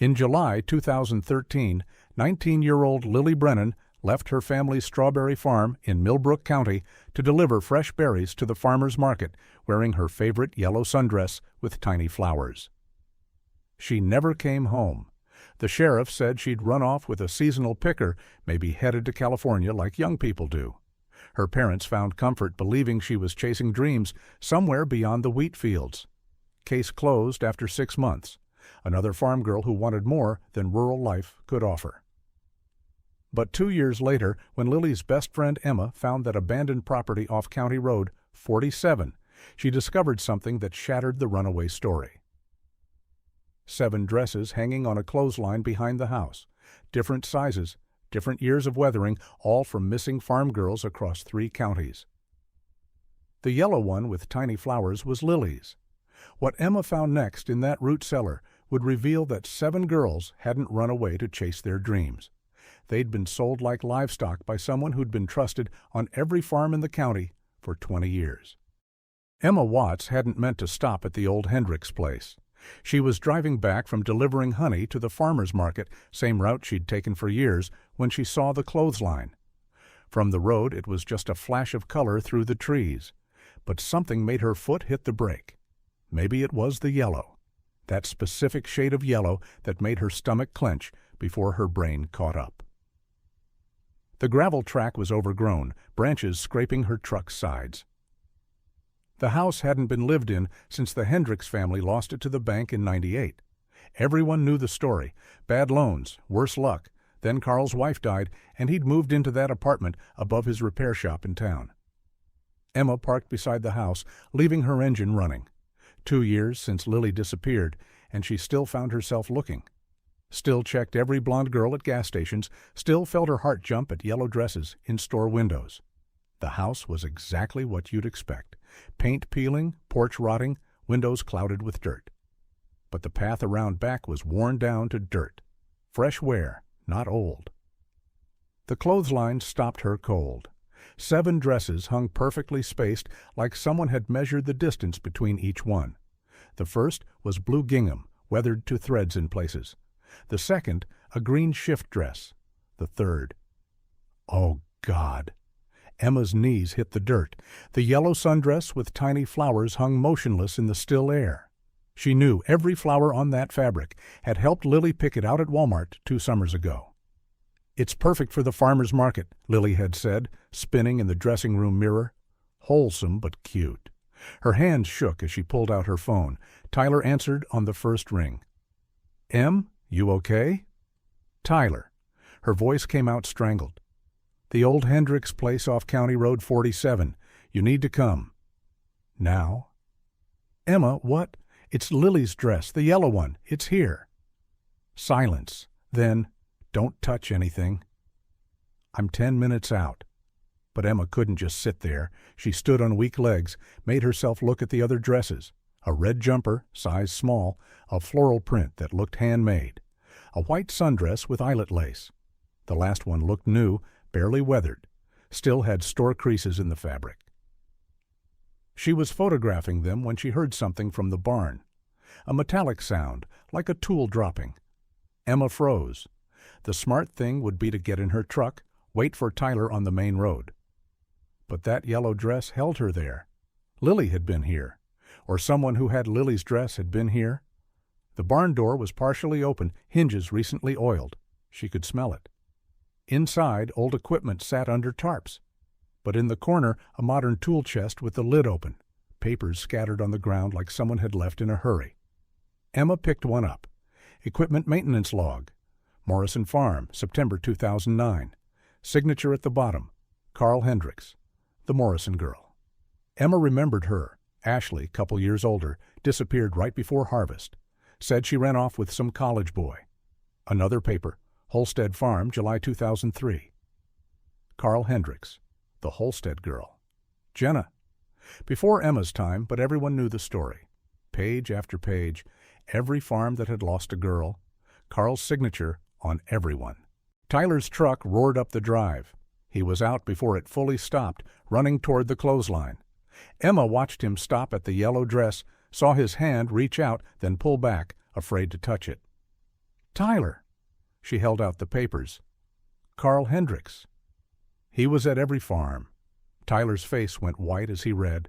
In July 2013, 19-year-old Lily Brennan left her family's strawberry farm in Millbrook County to deliver fresh berries to the farmer's market, wearing her favorite yellow sundress with tiny flowers. She never came home. The sheriff said she'd run off with a seasonal picker, maybe headed to California like young people do. Her parents found comfort believing she was chasing dreams somewhere beyond the wheat fields. Case closed after 6 months. Another farm girl who wanted more than rural life could offer. But 2 years later, when Lily's best friend Emma found that abandoned property off County Road 47, she discovered something that shattered the runaway story. 7 dresses hanging on a clothesline behind the house, different sizes, different years of weathering, all from missing farm girls across 3 counties. The yellow one with tiny flowers was Lily's. What Emma found next in that root cellar would reveal that 7 girls hadn't run away to chase their dreams. They'd been sold like livestock by someone who'd been trusted on every farm in the county for 20 years. Emma Watts hadn't meant to stop at the old Hendricks place. She was driving back from delivering honey to the farmer's market, same route she'd taken for years, when she saw the clothesline. From the road it was just a flash of color through the trees, but something made her foot hit the brake. Maybe it was the yellow, that specific shade of yellow that made her stomach clench before her brain caught up. The gravel track was overgrown, branches scraping her truck's sides. The house hadn't been lived in since the Hendricks family lost it to the bank in '98. Everyone knew the story. Bad loans, worse luck. Then Carl's wife died, and he'd moved into that apartment above his repair shop in town. Emma parked beside the house, leaving her engine running. 2 years since Lily disappeared, and she still found herself looking. Still checked every blonde girl at gas stations, still felt her heart jump at yellow dresses in store windows. The house was exactly what you'd expect. Paint peeling, porch rotting, windows clouded with dirt. But the path around back was worn down to dirt. Fresh wear, not old. The clothesline stopped her cold. 7 dresses hung perfectly spaced, like someone had measured the distance between each one. The first was blue gingham, weathered to threads in places. The second, a green shift dress. The third. Oh, God! Emma's knees hit the dirt. The yellow sundress with tiny flowers hung motionless in the still air. She knew every flower on that fabric, had helped Lily pick it out at Walmart 2 summers ago. "It's perfect for the farmer's market," Lily had said, spinning in the dressing room mirror. Wholesome but cute. Her hands shook as she pulled out her phone. Tyler answered on the first ring. "Em, you okay?" "Tyler." Her voice came out strangled. "The old Hendricks place off County Road 47. You need to come." "Now?" "Emma, what?" "It's Lily's dress, the yellow one. It's here." Silence. Then, "Don't touch anything." "I'm 10 minutes out." But Emma couldn't just sit there. She stood on weak legs, made herself look at the other dresses. A red jumper, size small, a floral print that looked handmade. A white sundress with eyelet lace. The last one looked new, barely weathered, still had store creases in the fabric. She was photographing them when she heard something from the barn. A metallic sound, like a tool dropping. Emma froze. The smart thing would be to get in her truck, wait for Tyler on the main road. But that yellow dress held her there. Lily had been here, or someone who had Lily's dress had been here. The barn door was partially open, hinges recently oiled. She could smell it. Inside, old equipment sat under tarps. But in the corner, a modern tool chest with the lid open, papers scattered on the ground like someone had left in a hurry. Emma picked one up. Equipment maintenance log. Morrison Farm, September 2009. Signature at the bottom. Carl Hendricks. The Morrison girl. Emma remembered her. Ashley, couple years older, disappeared right before harvest. Said she ran off with some college boy. Another paper. Holstead Farm, July 2003. Carl Hendricks. The Holstead girl. Jenna. Before Emma's time, but everyone knew the story. Page after page. Every farm that had lost a girl. Carl's signature on everyone. Tyler's truck roared up the drive. He was out before it fully stopped, running toward the clothesline. Emma watched him stop at the yellow dress, saw his hand reach out, then pull back, afraid to touch it. Tyler! She held out the papers. Carl Hendricks. He was at every farm. Tyler's face went white as he read.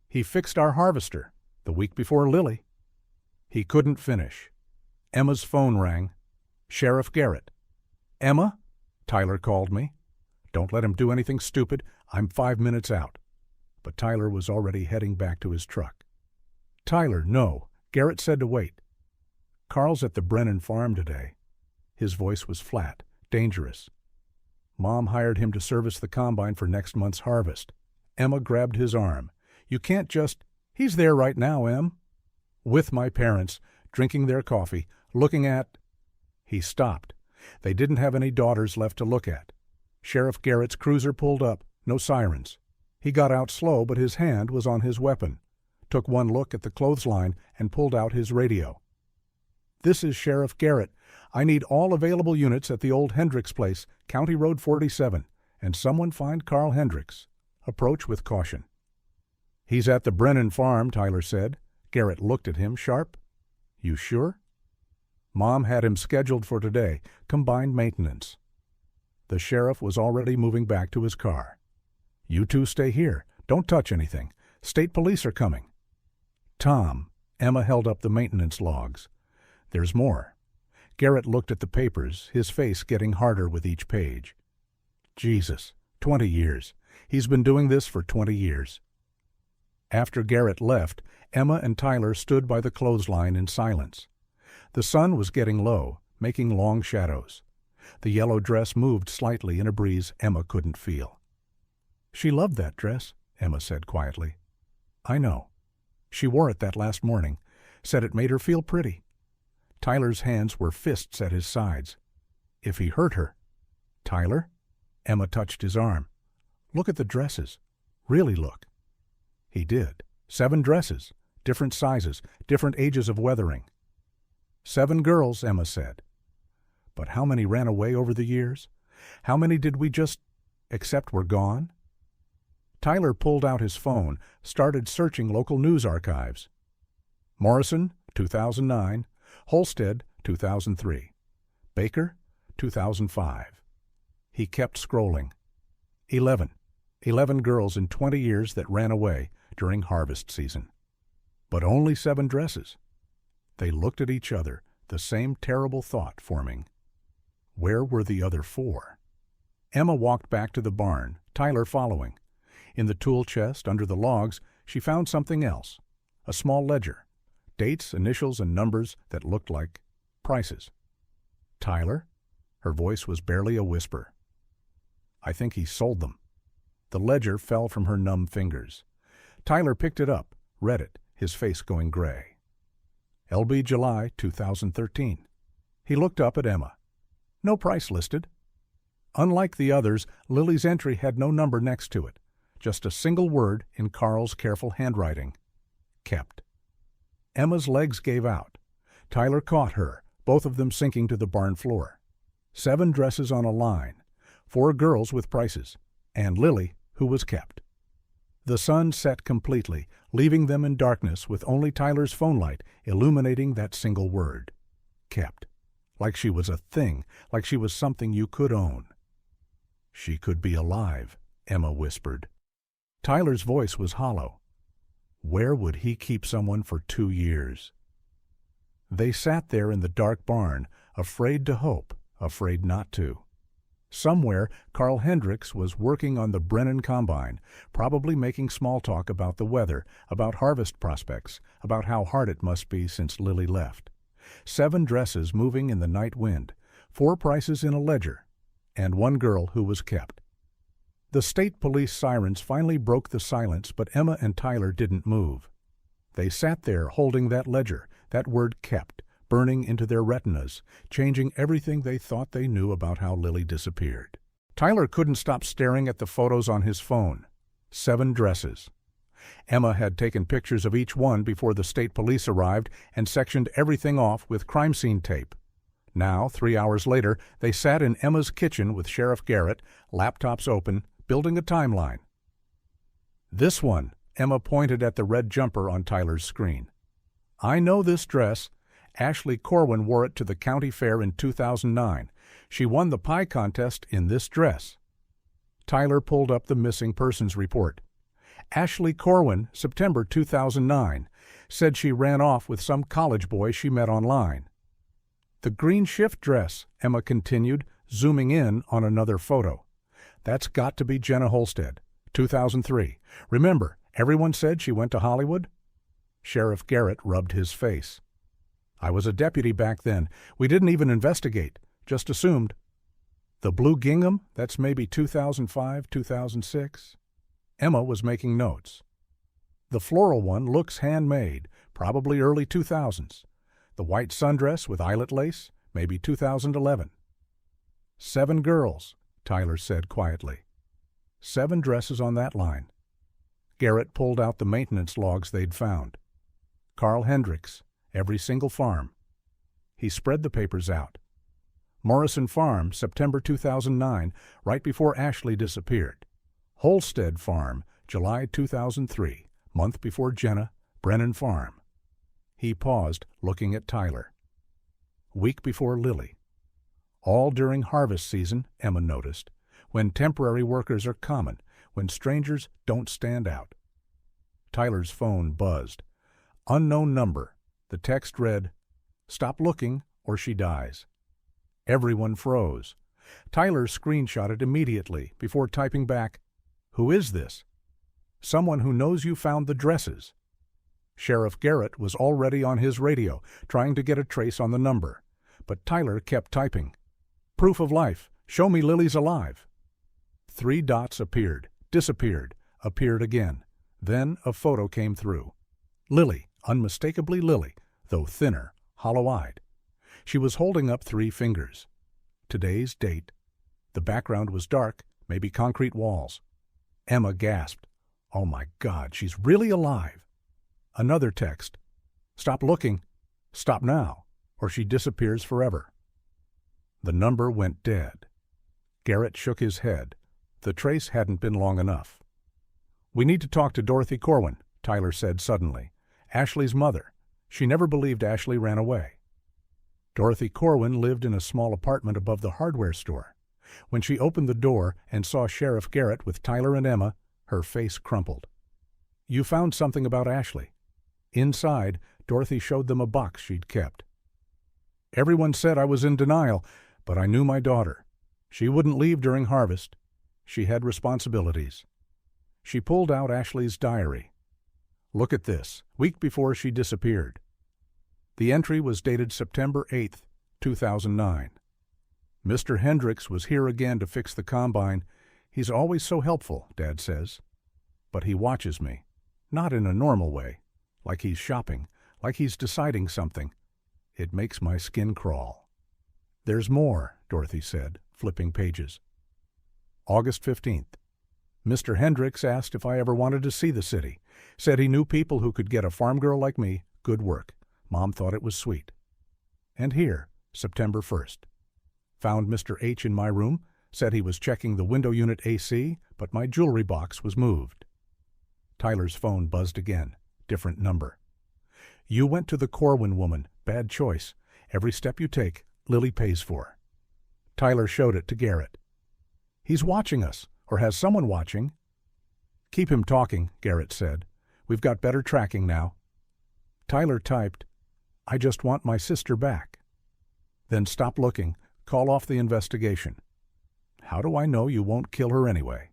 He fixed our harvester the week before Lily. He couldn't finish. Emma's phone rang. Sheriff Garrett. Emma? Tyler called me. Don't let him do anything stupid. I'm 5 minutes out. But Tyler was already heading back to his truck. Tyler, no. Garrett said to wait. Carl's at the Brennan farm today. His voice was flat, dangerous. Mom hired him to service the combine for next month's harvest. Emma grabbed his arm. You can't just... He's there right now, Em. With my parents, drinking their coffee, looking at... He stopped. They didn't have any daughters left to look at. Sheriff Garrett's cruiser pulled up, no sirens. He got out slow, but his hand was on his weapon, took one look at the clothesline, and pulled out his radio. This is Sheriff Garrett. I need all available units at the old Hendricks place, County Road 47, and someone find Carl Hendricks. Approach with caution. He's at the Brennan farm, Tyler said. Garrett looked at him sharp. You sure? Mom had him scheduled for today, combined maintenance. The sheriff was already moving back to his car. You two stay here. Don't touch anything. State police are coming. Tom. Emma held up the maintenance logs. There's more. Garrett looked at the papers, his face getting harder with each page. Jesus, 20 years. He's been doing this for 20 years. After Garrett left, Emma and Tyler stood by the clothesline in silence. The sun was getting low, making long shadows. The yellow dress moved slightly in a breeze Emma couldn't feel. She loved that dress, Emma said quietly. I know. She wore it that last morning, said it made her feel pretty. Tyler's hands were fists at his sides. If he hurt her... Tyler? Emma touched his arm. Look at the dresses. Really look. He did. 7 dresses, different sizes, different ages of weathering. 7 girls, Emma said. But how many ran away over the years? How many did we just accept were gone? Tyler pulled out his phone, started searching local news archives. Morrison, 2009. Holstead, 2003. Baker, 2005. He kept scrolling. 11 girls in 20 years that ran away during harvest season. But only 7 dresses. They looked at each other, the same terrible thought forming. Where were the other 4? Emma walked back to the barn, Tyler following. In the tool chest under the logs, she found something else. A small ledger. Dates, initials, and numbers that looked like prices. Tyler? Her voice was barely a whisper. I think he sold them. The ledger fell from her numb fingers. Tyler picked it up, read it, his face going gray. LB July 2013. He looked up at Emma. No price listed. Unlike the others, Lily's entry had no number next to it, just a single word in Carl's careful handwriting. Kept. Emma's legs gave out. Tyler caught her, both of them sinking to the barn floor. 7 dresses on a line, 4 girls with prices, and Lily, who was kept. The sun set completely, leaving them in darkness with only Tyler's phone light illuminating that single word. Kept. Like she was a thing, like she was something you could own. She could be alive, Emma whispered. Tyler's voice was hollow. Where would he keep someone for 2 years? They sat there in the dark barn, afraid to hope, afraid not to. Somewhere, Carl Hendricks was working on the Brennan combine, probably making small talk about the weather, about harvest prospects, about how hard it must be since Lily left. 7 dresses moving in the night wind, 4 prices in a ledger, and 1 girl who was kept. The state police sirens finally broke the silence, but Emma and Tyler didn't move. They sat there holding that ledger, that word kept, burning into their retinas, changing everything they thought they knew about how Lily disappeared. Tyler couldn't stop staring at the photos on his phone. 7 dresses. Emma had taken pictures of each one before the state police arrived and sectioned everything off with crime scene tape. Now, 3 hours later, they sat in Emma's kitchen with Sheriff Garrett, laptops open, building a timeline. This one, Emma pointed at the red jumper on Tyler's screen. I know this dress, Ashley Corwin wore it to the county fair in 2009. She won the pie contest in this dress. Tyler pulled up the missing persons report. Ashley Corwin, September 2009, said she ran off with some college boy she met online. The green shift dress, Emma continued, zooming in on another photo. That's got to be Jenna Holstead, 2003. Remember, everyone said she went to Hollywood? Sheriff Garrett rubbed his face. I was a deputy back then. We didn't even investigate, just assumed. The blue gingham, that's maybe 2005, 2006. Emma was making notes. The floral one looks handmade, probably early 2000s. The white sundress with eyelet lace, maybe 2011. 7 girls, Tyler said quietly. 7 dresses on that line. Garrett pulled out the maintenance logs they'd found. Carl Hendricks, every single farm. He spread the papers out. Morrison Farm, September 2009, right before Ashley disappeared. Holstead Farm, July 2003, month before Jenna, Brennan Farm. He paused, looking at Tyler. Week before Lily. All during harvest season, Emma noticed, when temporary workers are common, when strangers don't stand out. Tyler's phone buzzed. Unknown number. The text read, "Stop looking or she dies." Everyone froze. Tyler screenshotted immediately before typing back, "Who is this?" "Someone who knows you found the dresses." Sheriff Garrett was already on his radio, trying to get a trace on the number. But Tyler kept typing. "Proof of life. Show me Lily's alive." 3 dots appeared, disappeared, appeared again. Then a photo came through. Lily, unmistakably Lily, though thinner, hollow-eyed. She was holding up 3 fingers. Today's date. The background was dark, maybe concrete walls. Emma gasped. "Oh my God, she's really alive." Another text. "Stop looking. Stop now, or she disappears forever." The number went dead. Garrett shook his head. The trace hadn't been long enough. "We need to talk to Dorothy Corwin," Tyler said suddenly. "Ashley's mother. She never believed Ashley ran away." Dorothy Corwin lived in a small apartment above the hardware store. When she opened the door and saw Sheriff Garrett with Tyler and Emma, her face crumpled. "You found something about Ashley." Inside, Dorothy showed them a box she'd kept. "Everyone said I was in denial, but I knew my daughter. She wouldn't leave during harvest. She had responsibilities." She pulled out Ashley's diary. "Look at this, week before she disappeared." The entry was dated September 8th, 2009. "Mr. Hendricks was here again to fix the combine. He's always so helpful, Dad says. But he watches me. Not in a normal way. Like he's shopping, like he's deciding something. It makes my skin crawl." "There's more," Dorothy said, flipping pages. August 15th. "Mr. Hendricks asked if I ever wanted to see the city. Said he knew people who could get a farm girl like me good work. Mom thought it was sweet." And here, September 1st. "Found Mr. H in my room. Said he was checking the window unit AC, but my jewelry box was moved." Tyler's phone buzzed again. Different number. "You went to the Corwin woman. Bad choice. Every step you take, Lily pays for." Tyler showed it to Garrett. "He's watching us, or has someone watching." "Keep him talking," Garrett said. "We've got better tracking now." Tyler typed, "I just want my sister back." "Then stop looking. Call off the investigation." "How do I know you won't kill her anyway?"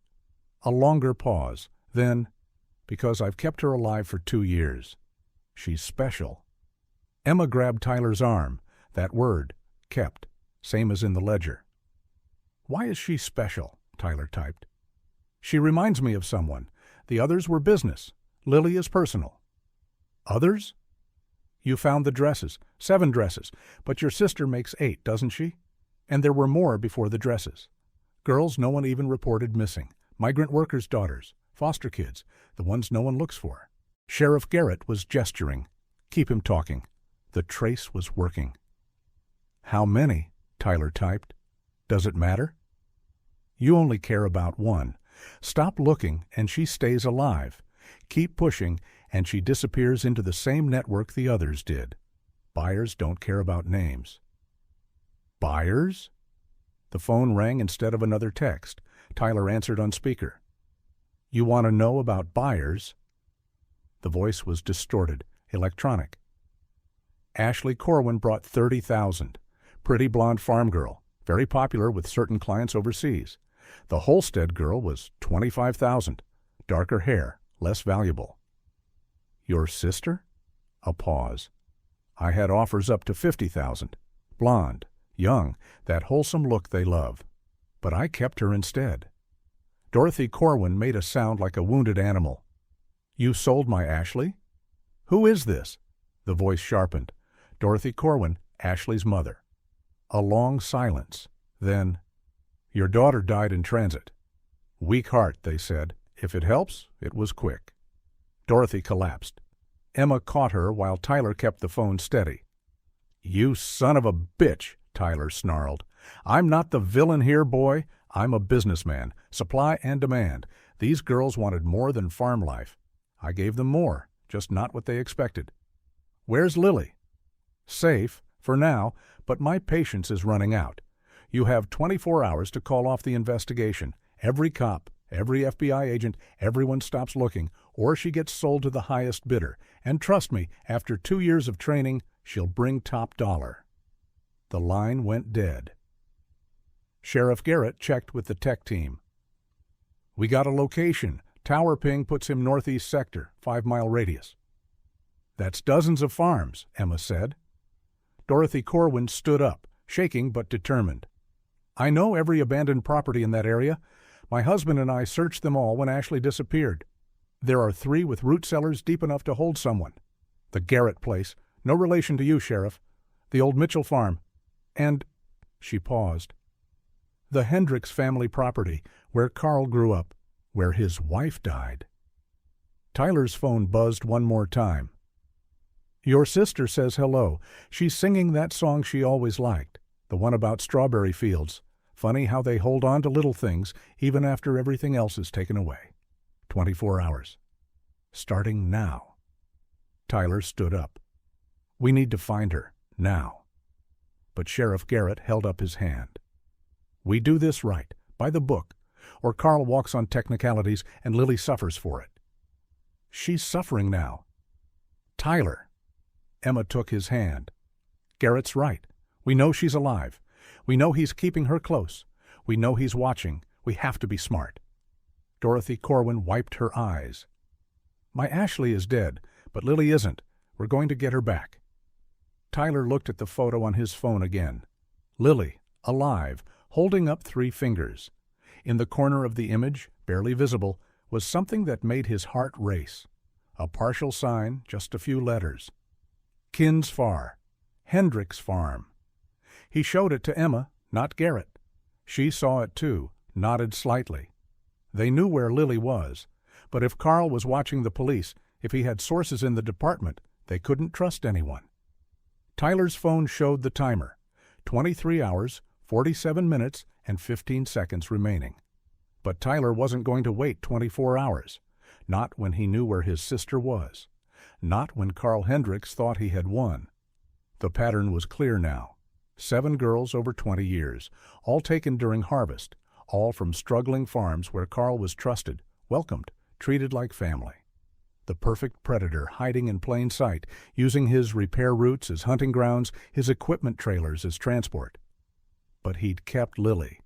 A longer pause. Then, "Because I've kept her alive for 2 years. She's special." Emma grabbed Tyler's arm. That word, kept, same as in the ledger. "Why is she special?" Tyler typed. "She reminds me of someone. The others were business. Lily is personal." "Others?" "You found the dresses, 7 dresses, but your sister makes 8, doesn't she? And there were more before the dresses. Girls no one even reported missing. Migrant workers' daughters, foster kids, the ones no one looks for." Sheriff Garrett was gesturing. "Keep him talking." The trace was working. "How many?" Tyler typed. "Does it matter?" "You only care about one. Stop looking and she stays alive. Keep pushing and she disappears into the same network the others did." Buyers don't care about names. Buyers? The phone rang instead of another text. Tyler answered on speaker. You want to know about buyers? The voice was distorted, electronic. Ashley Corwin brought $30,000. Pretty blonde farm girl, very popular with certain clients overseas. The Holstead girl was $25,000. Darker hair, less valuable. Your sister? A pause. I had offers up to $50,000. Blonde, young, that wholesome look they love. But I kept her instead. Dorothy Corwin made a sound like a wounded animal. You sold my Ashley? Who is this? The voice sharpened. Dorothy Corwin, Ashley's mother. A long silence. Then, your daughter died in transit. Weak heart, they said. If it helps, it was quick. Dorothy collapsed. Emma caught her while Tyler kept the phone steady. You son of a bitch, Tyler snarled. I'm not the villain here, boy. I'm a businessman. Supply and demand. These girls wanted more than farm life. I gave them more, just not what they expected. Where's Lily? Safe, for now, but my patience is running out. You have 24 hours to call off the investigation. Every cop, every FBI agent, everyone stops looking, or she gets sold to the highest bidder. And trust me, after 2 years of training, she'll bring top dollar. The line went dead. Sheriff Garrett checked with the tech team. We got a location. Tower ping puts him northeast sector, 5-mile radius. That's dozens of farms, Emma said. Dorothy Corwin stood up, shaking but determined. I know every abandoned property in that area. My husband and I searched them all when Ashley disappeared. There are 3 with root cellars deep enough to hold someone. The Garrett place, no relation to you, Sheriff. The old Mitchell farm. And, she paused, the Hendricks family property, where Carl grew up, where his wife died. Tyler's phone buzzed one more time. Your sister says hello. She's singing that song she always liked, the one about strawberry fields. Funny how they hold on to little things even after everything else is taken away. 24 hours. Starting now. Tyler stood up. We need to find her, now. But Sheriff Garrett held up his hand. We do this right, by the book, or Carl walks on technicalities and Lily suffers for it. She's suffering now. Tyler. Emma took his hand. Garrett's right. We know she's alive. We know he's keeping her close. We know he's watching. We have to be smart. Dorothy Corwin wiped her eyes. My Ashley is dead, but Lily isn't. We're going to get her back. Tyler looked at the photo on his phone again. Lily, alive, holding up 3 fingers. In the corner of the image, barely visible, was something that made his heart race. A partial sign, just a few letters. Kins Far. Hendricks Farm. He showed it to Emma, not Garrett. She saw it too, nodded slightly. They knew where Lily was, but if Carl was watching the police, if he had sources in the department, they couldn't trust anyone. Tyler's phone showed the timer. 23 hours, 47 minutes, and 15 seconds remaining. But Tyler wasn't going to wait 24 hours. Not when he knew where his sister was. Not when Carl Hendricks thought he had won. The pattern was clear now. 7 girls over 20 years, all taken during harvest, all from struggling farms where Carl was trusted, welcomed, treated like family. The perfect predator hiding in plain sight, using his repair routes as hunting grounds, his equipment trailers as transport. But he'd kept Lily.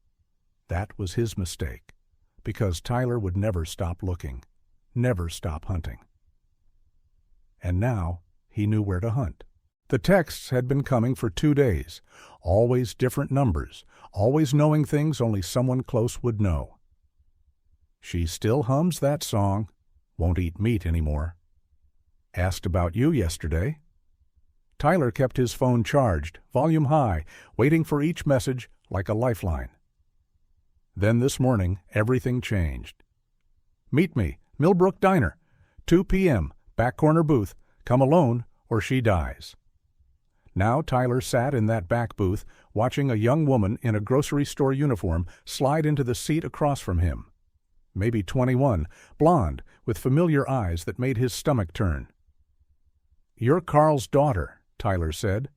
That was his mistake, because Tyler would never stop looking, never stop hunting. And now he knew where to hunt. The texts had been coming for 2 days, always different numbers, always knowing things only someone close would know. She still hums that song, won't eat meat anymore. Asked about you yesterday. Tyler kept his phone charged, volume high, waiting for each message like a lifeline. Then this morning, everything changed. Meet me, Millbrook Diner, 2 p.m., back corner booth, come alone or she dies. Now Tyler sat in that back booth, watching a young woman in a grocery store uniform slide into the seat across from him. Maybe 21, blonde, with familiar eyes that made his stomach turn. You're Carl's daughter, Tyler said.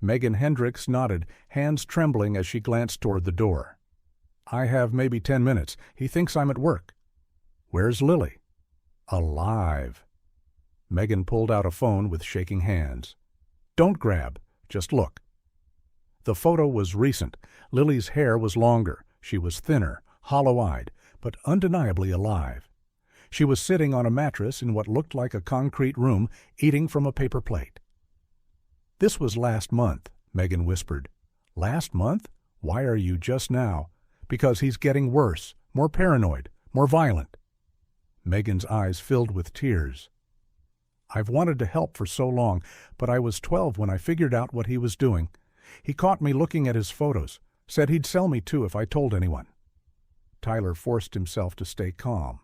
Megan Hendricks nodded, hands trembling as she glanced toward the door. I have maybe 10 minutes. He thinks I'm at work. Where's Lily? Alive. Megan pulled out a phone with shaking hands. Don't grab. Just look. The photo was recent. Lily's hair was longer. She was thinner, hollow-eyed, but undeniably alive. She was sitting on a mattress in what looked like a concrete room, eating from a paper plate. This was last month, Megan whispered. Last month? Why are you just now? Because he's getting worse, more paranoid, more violent. Megan's eyes filled with tears. I've wanted to help for so long, but I was 12 when I figured out what he was doing. He caught me looking at his photos, said he'd sell me too if I told anyone. Tyler forced himself to stay calm.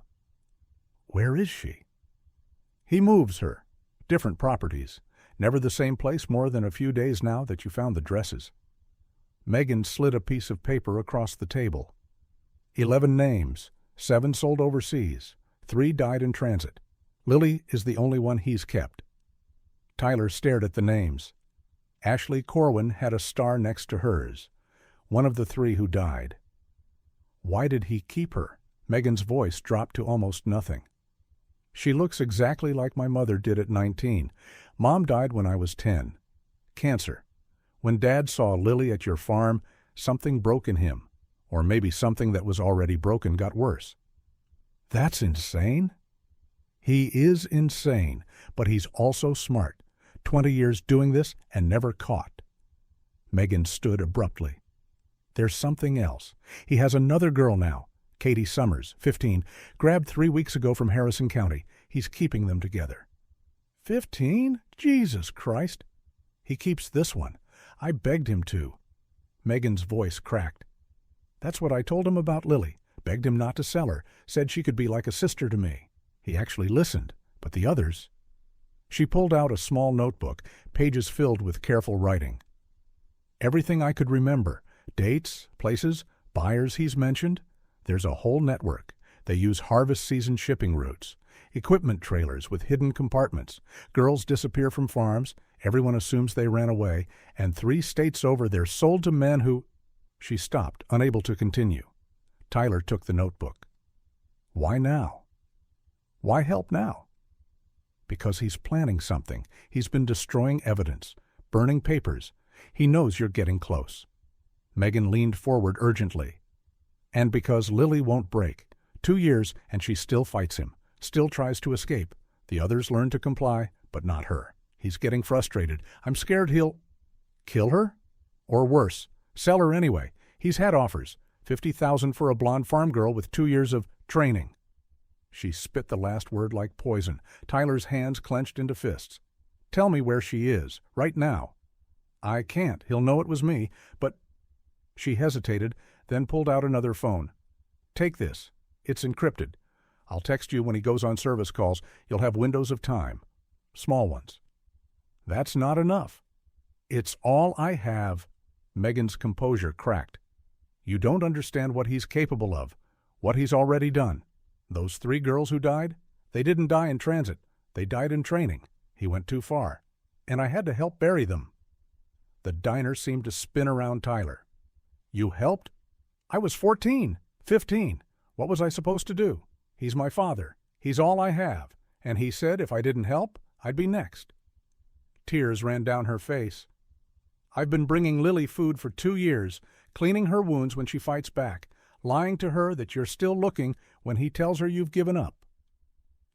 Where is she? He moves her. Different properties. Never the same place more than a few days now that you found the dresses. Megan slid a piece of paper across the table. 11 names, 7 sold overseas, 3 died in transit. Lily is the only one he's kept. Tyler stared at the names. Ashley Corwin had a star next to hers, one of the 3 who died. Why did he keep her? Megan's voice dropped to almost nothing. She looks exactly like my mother did at 19. Mom died when I was 10. Cancer. When Dad saw Lily at your farm, something broke in him, or maybe something that was already broken got worse. That's insane. He is insane, but he's also smart. 20 years doing this and never caught. Megan stood abruptly. There's something else. He has another girl now, Katie Summers, 15, grabbed 3 weeks ago from Harrison County. He's keeping them together. 15? Jesus Christ. He keeps this one. I begged him to. Megan's voice cracked. That's what I told him about Lily. Begged him not to sell her. Said she could be like a sister to me. He actually listened, but the others... She pulled out a small notebook, pages filled with careful writing. Everything I could remember. Dates, places, buyers he's mentioned. There's a whole network. They use harvest season shipping routes. Equipment trailers with hidden compartments. Girls disappear from farms. Everyone assumes they ran away. And 3 states over, they're sold to men who... She stopped, unable to continue. Tyler took the notebook. Why now? Why help now? Because he's planning something. He's been destroying evidence, burning papers. He knows you're getting close. Megan leaned forward urgently. And because Lily won't break. 2 years, and she still fights him, still tries to escape. The others learn to comply, but not her. He's getting frustrated. I'm scared he'll... Kill her? Or worse, sell her anyway. He's had offers. $50,000 for a blonde farm girl with 2 years of training. She spit the last word like poison. Tyler's hands clenched into fists. Tell me where she is, right now. I can't. He'll know it was me, but... She hesitated, then pulled out another phone. Take this. It's encrypted. I'll text you when he goes on service calls. You'll have windows of time. Small ones. That's not enough. It's all I have. Megan's composure cracked. You don't understand what he's capable of, what he's already done. Those 3 girls who died, they didn't die in transit. They died in training. He went too far. And I had to help bury them. The diner seemed to spin around Tyler. You helped? I was 14, 15. What was I supposed to do? He's my father. He's all I have. And he said if I didn't help, I'd be next. Tears ran down her face. I've been bringing Lily food for 2 years, cleaning her wounds when she fights back, lying to her that you're still looking when he tells her you've given up.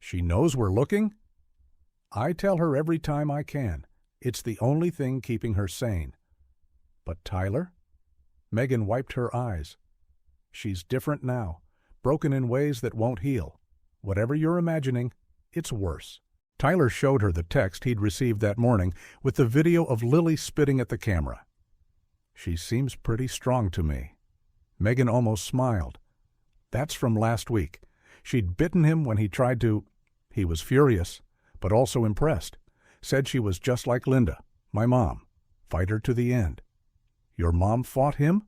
She knows we're looking? I tell her every time I can. It's the only thing keeping her sane. But Tyler? Megan wiped her eyes. She's different now, broken in ways that won't heal. Whatever you're imagining, it's worse. Tyler showed her the text he'd received that morning with the video of Lily spitting at the camera. She seems pretty strong to me. Megan almost smiled. That's from last week. She'd bitten him when he tried to... He was furious, but also impressed. Said she was just like Linda, my mom. Fight her to the end. Your mom fought him?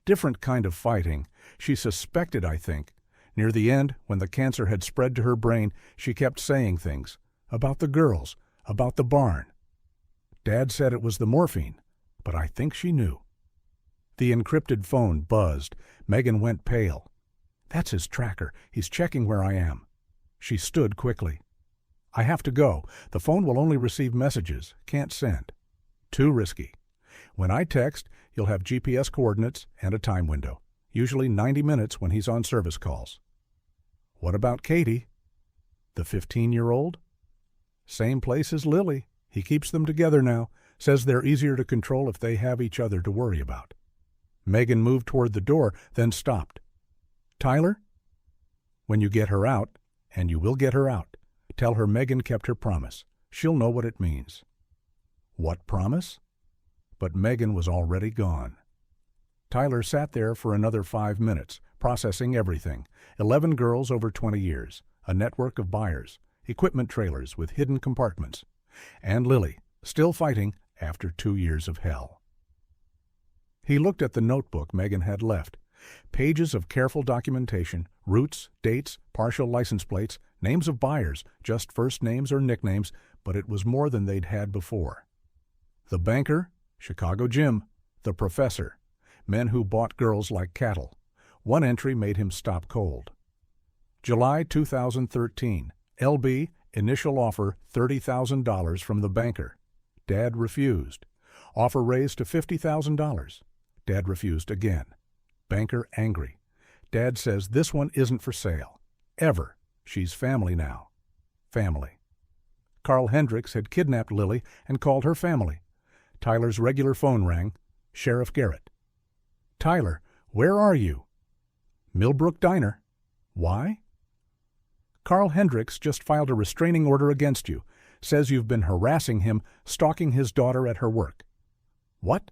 Different kind of fighting. She suspected, I think. Near the end, when the cancer had spread to her brain, she kept saying things. About the girls. About the barn. Dad said it was the morphine, but I think she knew. The encrypted phone buzzed. Megan went pale. That's his tracker. He's checking where I am. She stood quickly. I have to go. The phone will only receive messages. Can't send. Too risky. When I text, you'll have GPS coordinates and a time window. Usually 90 minutes when he's on service calls. What about Katie? The 15-year-old? Same place as Lily. He keeps them together now. Says they're easier to control if they have each other to worry about. Megan moved toward the door, then stopped. Tyler? When you get her out, and you will get her out, tell her Megan kept her promise. She'll know what it means. What promise? But Megan was already gone. Tyler sat there for another 5 minutes, processing everything. 11 girls over 20 years, a network of buyers, equipment trailers with hidden compartments, and Lily, still fighting after 2 years of hell. He looked at the notebook Megan had left. Pages of careful documentation, routes, dates, partial license plates, names of buyers, just first names or nicknames, but it was more than they'd had before. The banker, Chicago Jim, the professor, men who bought girls like cattle. One entry made him stop cold. July 2013, LB, initial offer $30,000 from the banker. Dad refused. Offer raised to $50,000. Dad refused again. Banker angry. Dad says this one isn't for sale. Ever. She's family now. Family. Carl Hendricks had kidnapped Lily and called her family. Tyler's regular phone rang. Sheriff Garrett. Tyler, where are you? Millbrook Diner. Why? Carl Hendricks just filed a restraining order against you. Says you've been harassing him, stalking his daughter at her work. What?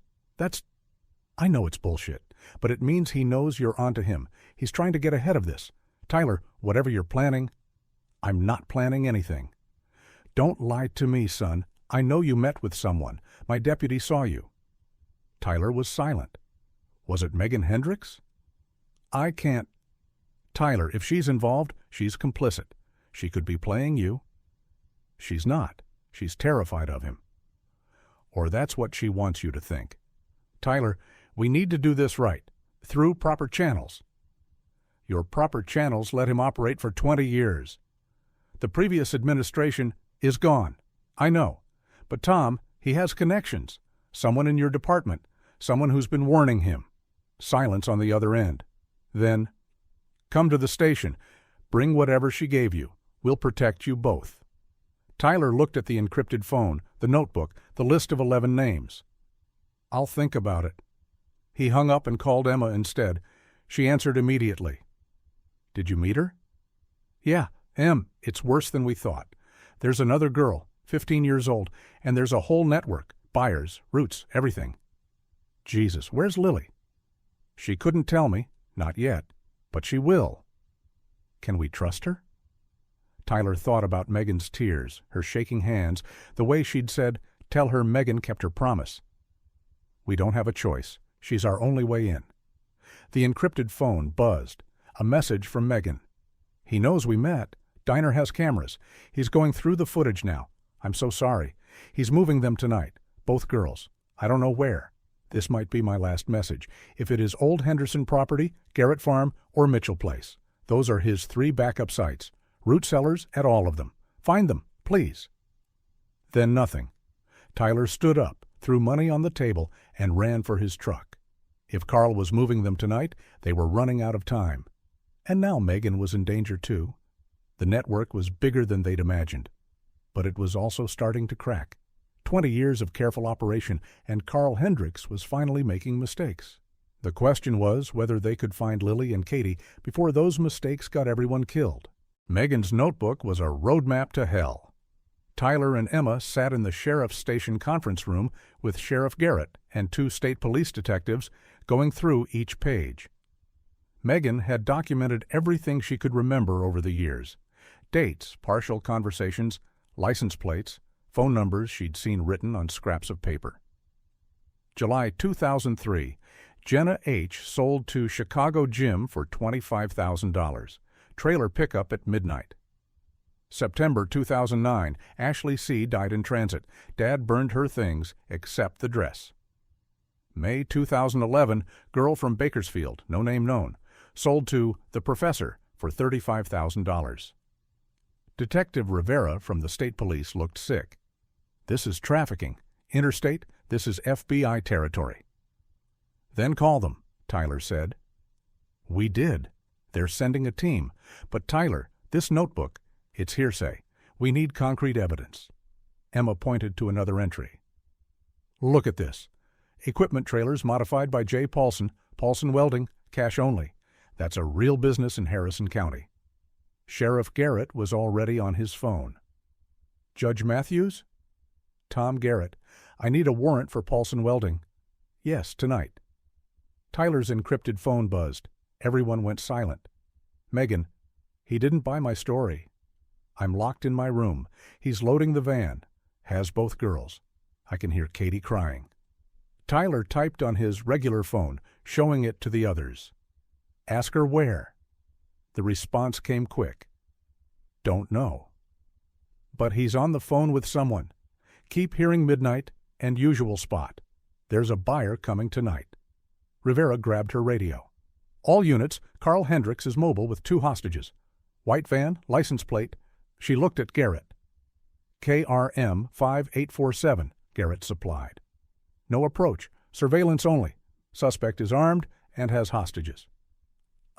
I know it's bullshit, but it means he knows you're onto him. He's trying to get ahead of this. Tyler, whatever you're planning, I'm not planning anything. Don't lie to me, son. I know you met with someone. My deputy saw you. Tyler was silent. Was it Megan Hendricks? I can't. Tyler, if she's involved, she's complicit. She could be playing you. She's not. She's terrified of him. Or that's what she wants you to think. Tyler, we need to do this right, through proper channels. Your proper channels let him operate for 20 years. The previous administration is gone. I know. But Tom, he has connections. Someone in your department. Someone who's been warning him. Silence on the other end. Then, come to the station. Bring whatever she gave you. We'll protect you both. Tyler looked at the encrypted phone, the notebook, the list of 11 names. I'll think about it. He hung up and called Emma instead. She answered immediately. Did you meet her? Yeah, Em, it's worse than we thought. There's another girl, 15 years old, and there's a whole network, buyers, routes, everything. Jesus, where's Lily? She couldn't tell me, not yet, but she will. Can we trust her? Tyler thought about Megan's tears, her shaking hands, the way she'd said, tell her Megan kept her promise. We don't have a choice. She's our only way in. The encrypted phone buzzed. A message from Megan. He knows we met. Diner has cameras. He's going through the footage now. I'm so sorry. He's moving them tonight. Both girls. I don't know where. This might be my last message. If it is Old Henderson property, Garrett Farm, or Mitchell Place. Those are his 3 backup sites. Root sellers at all of them. Find them, please. Then nothing. Tyler stood up, threw money on the table, and ran for his truck. If Carl was moving them tonight, they were running out of time. And now Megan was in danger too. The network was bigger than they'd imagined. But it was also starting to crack. 20 years of careful operation, and Carl Hendricks was finally making mistakes. The question was whether they could find Lily and Katie before those mistakes got everyone killed. Megan's notebook was a roadmap to hell. Tyler and Emma sat in the sheriff's station conference room with Sheriff Garrett and 2 state police detectives going through each page. Megan had documented everything she could remember over the years. Dates, partial conversations, license plates, phone numbers she'd seen written on scraps of paper. July 2003, Jenna H. sold to Chicago Jim for $25,000. Trailer pickup at midnight. September 2009, Ashley C. died in transit. Dad burned her things except the dress. May 2011, girl from Bakersfield, no name known, sold to the professor for $35,000. Detective Rivera from the state police looked sick. This is trafficking. Interstate, this is FBI territory. Then call them, Tyler said. We did. They're sending a team. But Tyler, this notebook, it's hearsay. We need concrete evidence. Emma pointed to another entry. Look at this. Equipment trailers modified by J. Paulson, Paulson Welding, cash only. That's a real business in Harrison County. Sheriff Garrett was already on his phone. Judge Matthews? Tom Garrett. I need a warrant for Paulson Welding. Yes, tonight. Tyler's encrypted phone buzzed. Everyone went silent. Megan, he didn't buy my story. I'm locked in my room. He's loading the van. Has both girls. I can hear Katie crying. Tyler typed on his regular phone, showing it to the others. Ask her where. The response came quick. Don't know. But he's on the phone with someone. Keep hearing midnight and usual spot. There's a buyer coming tonight. Rivera grabbed her radio. All units, Carl Hendricks is mobile with 2 hostages. White van, license plate. She looked at Garrett. KRM 5847, Garrett supplied. No approach, surveillance only. Suspect is armed and has hostages.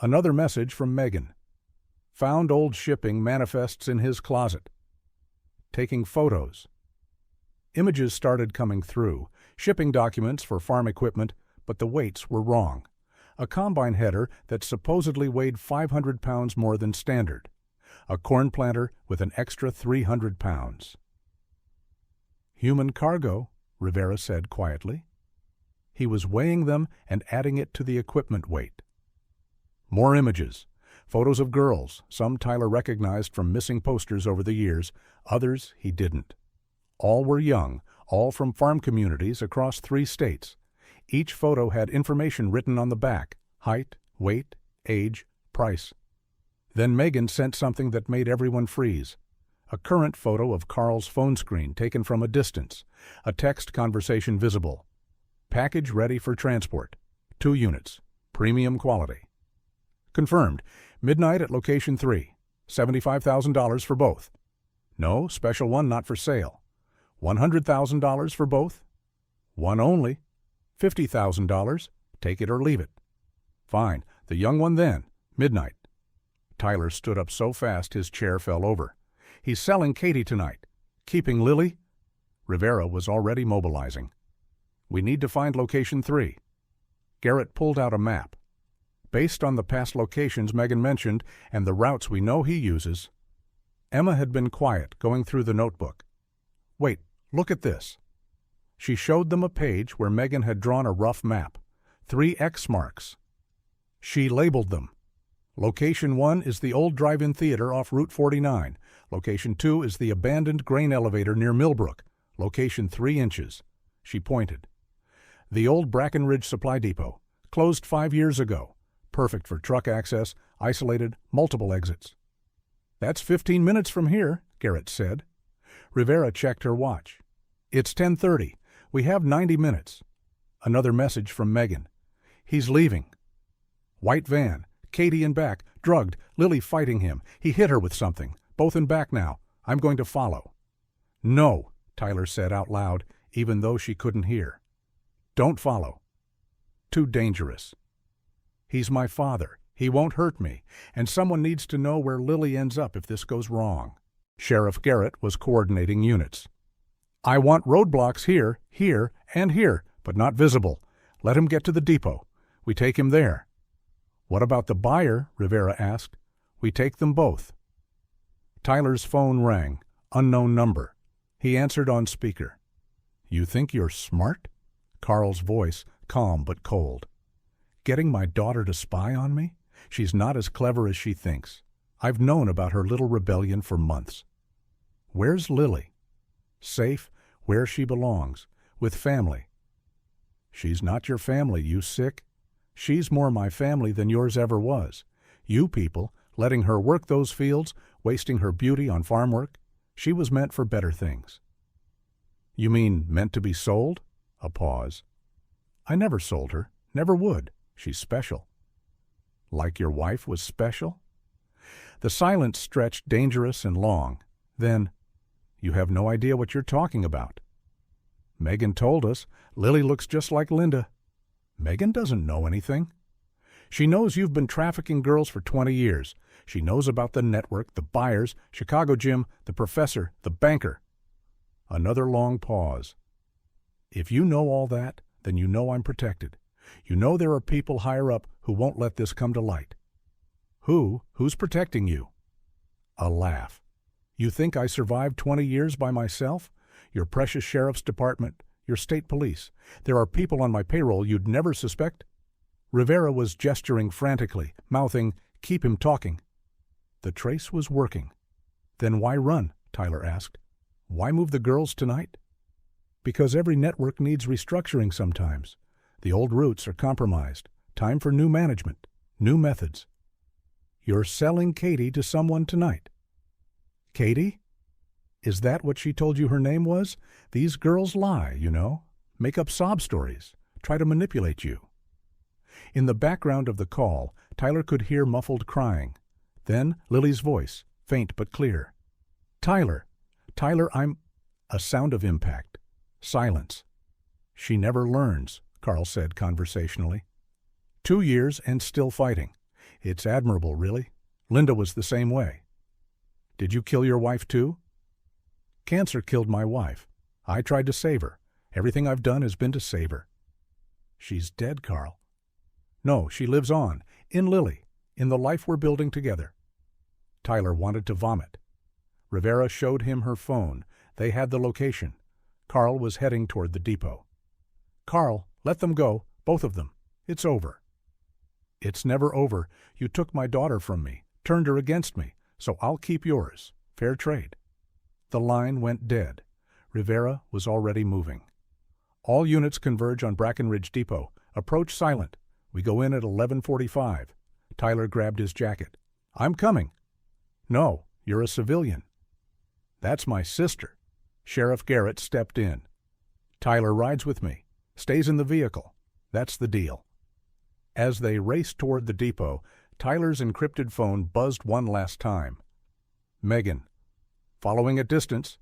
Another message from Megan. Found old shipping manifests in his closet. Taking photos. Images started coming through, shipping documents for farm equipment, but the weights were wrong. A combine header that supposedly weighed 500 pounds more than standard. A corn planter with an extra 300 pounds. Human cargo, Rivera said quietly. He was weighing them and adding it to the equipment weight. More images. Photos of girls, some Tyler recognized from missing posters over the years, others he didn't. All were young, all from farm communities across 3 states. Each photo had information written on the back: height, weight, age, price. Then Megan sent something that made everyone freeze. A current photo of Carl's phone screen taken from a distance. A text conversation visible. Package ready for transport. 2 units. Premium quality. Confirmed. Midnight at location 3. $75,000 for both. No, special one not for sale. $100,000 for both. One only. $50,000. Take it or leave it. Fine. The young one then. Midnight. Tyler stood up so fast his chair fell over. He's selling Katie tonight. Keeping Lily? Rivera was already mobilizing. We need to find location 3. Garrett pulled out a map. Based on the past locations Megan mentioned and the routes we know he uses. Emma had been quiet, going through the notebook. Wait, look at this. She showed them a page where Megan had drawn a rough map. 3 X marks. She labeled them. Location 1 is the old drive-in theater off Route 49. Location 2 is the abandoned grain elevator near Millbrook. Location 3 inches. She pointed. The old Brackenridge Supply Depot. Closed 5 years ago. Perfect for truck access, isolated, multiple exits. That's 15 minutes from here, Garrett said. Rivera checked her watch. It's 10:30. We have 90 minutes. Another message from Megan. He's leaving. White van. Katie in back, drugged, Lily fighting him. He hit her with something. Both in back now. I'm going to follow. No, Tyler said out loud, even though she couldn't hear. Don't follow. Too dangerous. He's my father. He won't hurt me, and someone needs to know where Lily ends up if this goes wrong. Sheriff Garrett was coordinating units. I want roadblocks here, here, and here, but not visible. Let him get to the depot. We take him there. What about the buyer? Rivera asked. We take them both. Tyler's phone rang. Unknown number. He answered on speaker. You think you're smart? Carl's voice, calm but cold. Getting my daughter to spy on me? She's not as clever as she thinks. I've known about her little rebellion for months. Where's Lily? Safe, where she belongs, with family. She's not your family, you sick. She's more my family than yours ever was. You people, letting her work those fields, wasting her beauty on farm work. She was meant for better things. You mean meant to be sold? A pause. I never sold her. Never would. She's special. Like your wife was special? The silence stretched dangerous and long. Then, you have no idea what you're talking about. Megan told us Lily looks just like Linda. Megan doesn't know anything. She knows you've been trafficking girls for 20 years. She knows about the network, the buyers, Chicago Jim, the professor, the banker. Another long pause. If you know all that, then you know I'm protected. You know there are people higher up who won't let this come to light. Who's protecting you? A laugh. You think I survived 20 years by myself? Your precious sheriff's department, your state police. There are people on my payroll you'd never suspect. Rivera was gesturing frantically, mouthing, "Keep him talking." The trace was working. Then why run? Tyler asked. Why move the girls tonight? Because every network needs restructuring sometimes. The old roots are compromised. Time for new management, new methods. You're selling Katie to someone tonight. Katie? Is that what she told you her name was? These girls lie, you know. Make up sob stories. Try to manipulate you. In the background of the call, Tyler could hear muffled crying. Then Lily's voice, faint but clear. Tyler, I'm... A sound of impact. Silence. She never learns, Carl said conversationally. 2 years and still fighting. It's admirable, really. Linda was the same way. Did you kill your wife too? Cancer killed my wife. I tried to save her. Everything I've done has been to save her. She's dead, Carl. No, she lives on, in Lily, in the life we're building together. Tyler wanted to vomit. Rivera showed him her phone. They had the location. Carl was heading toward the depot. Carl, let them go, both of them. It's over. It's never over. You took my daughter from me, turned her against me, so I'll keep yours. Fair trade. The line went dead. Rivera was already moving. All units converge on Brackenridge Depot. Approach silent. We go in at 11:45. Tyler grabbed his jacket. I'm coming. No, you're a civilian. That's my sister. Sheriff Garrett stepped in. Tyler rides with me. Stays in the vehicle. That's the deal. As they raced toward the depot, Tyler's encrypted phone buzzed one last time. Megan. Following at distance.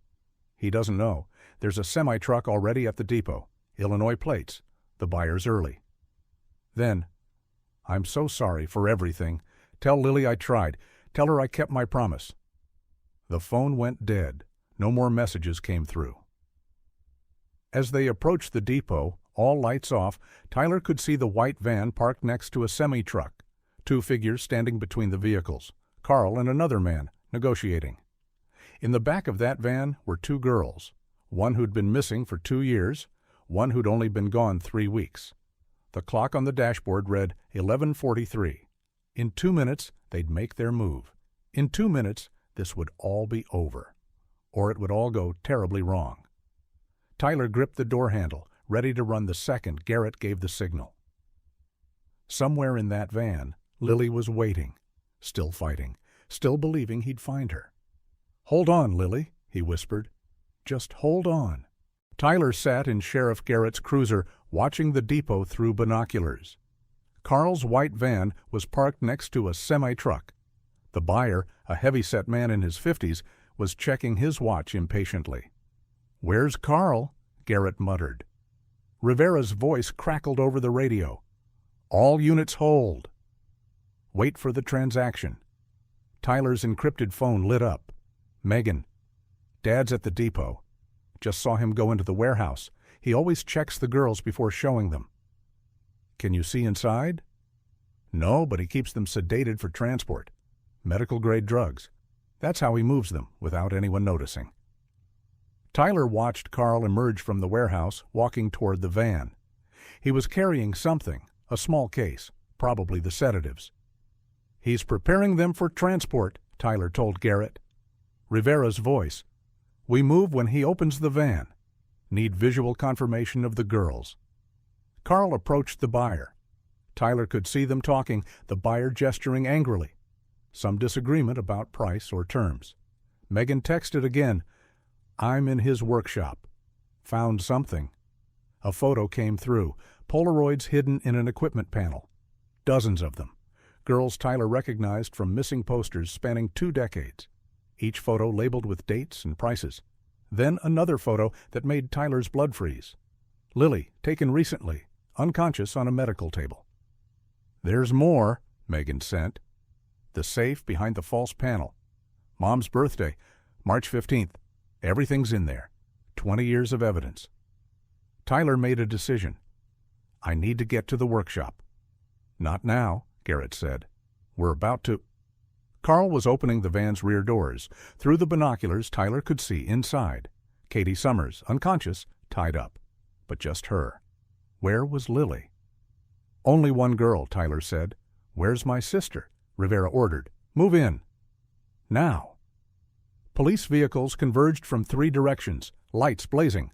He doesn't know. There's a semi-truck already at the depot. Illinois plates. The buyer's early. Then, I'm so sorry for everything. Tell Lily I tried. Tell her I kept my promise. The phone went dead. No more messages came through. As they approached the depot, all lights off, Tyler could see the white van parked next to a semi-truck. 2 figures standing between the vehicles. Carl and another man, negotiating. In the back of that van were 2 girls. One who'd been missing for 2 years, one who'd only been gone 3 weeks. The clock on the dashboard read 11:43. In 2 minutes, they'd make their move. In 2 minutes, this would all be over. Or it would all go terribly wrong. Tyler gripped the door handle, ready to run the second Garrett gave the signal. Somewhere in that van, Lily was waiting, still fighting, still believing he'd find her. Hold on, Lily, he whispered. Just hold on. Tyler sat in Sheriff Garrett's cruiser, watching the depot through binoculars. Carl's white van was parked next to a semi-truck. The buyer, a heavy-set man in his 50s, was checking his watch impatiently. Where's Carl? Garrett muttered. Rivera's voice crackled over the radio. All units hold. Wait for the transaction. Tyler's encrypted phone lit up. Megan. Dad's at the depot. Just saw him go into the warehouse. He always checks the girls before showing them. Can you see inside? No, but he keeps them sedated for transport. Medical-grade drugs. That's how he moves them, without anyone noticing. Tyler watched Carl emerge from the warehouse, walking toward the van. He was carrying something, a small case, probably the sedatives. He's preparing them for transport, Tyler told Garrett. Rivera's voice. We move when he opens the van. Need visual confirmation of the girls. Carl approached the buyer. Tyler could see them talking, the buyer gesturing angrily. Some disagreement about price or terms. Megan texted again, "I'm in his workshop. Found something." A photo came through, Polaroids hidden in an equipment panel. Dozens of them. Girls Tyler recognized from missing posters spanning 2 decades. Each photo labeled with dates and prices. Then another photo that made Tyler's blood freeze. Lily, taken recently, unconscious on a medical table. "There's more," Megan sent. The safe behind the false panel. Mom's birthday, March 15th. Everything's in there. 20 years of evidence. Tyler made a decision. "I need to get to the workshop." "Not now," Garrett said. "We're about to—" Carl was opening the van's rear doors. Through the binoculars, Tyler could see inside. Katie Summers, unconscious, tied up. But just her. Where was Lily? "Only one girl," Tyler said. "Where's my sister?" Rivera ordered. "Move in." Now. Police vehicles converged from 3 directions, lights blazing.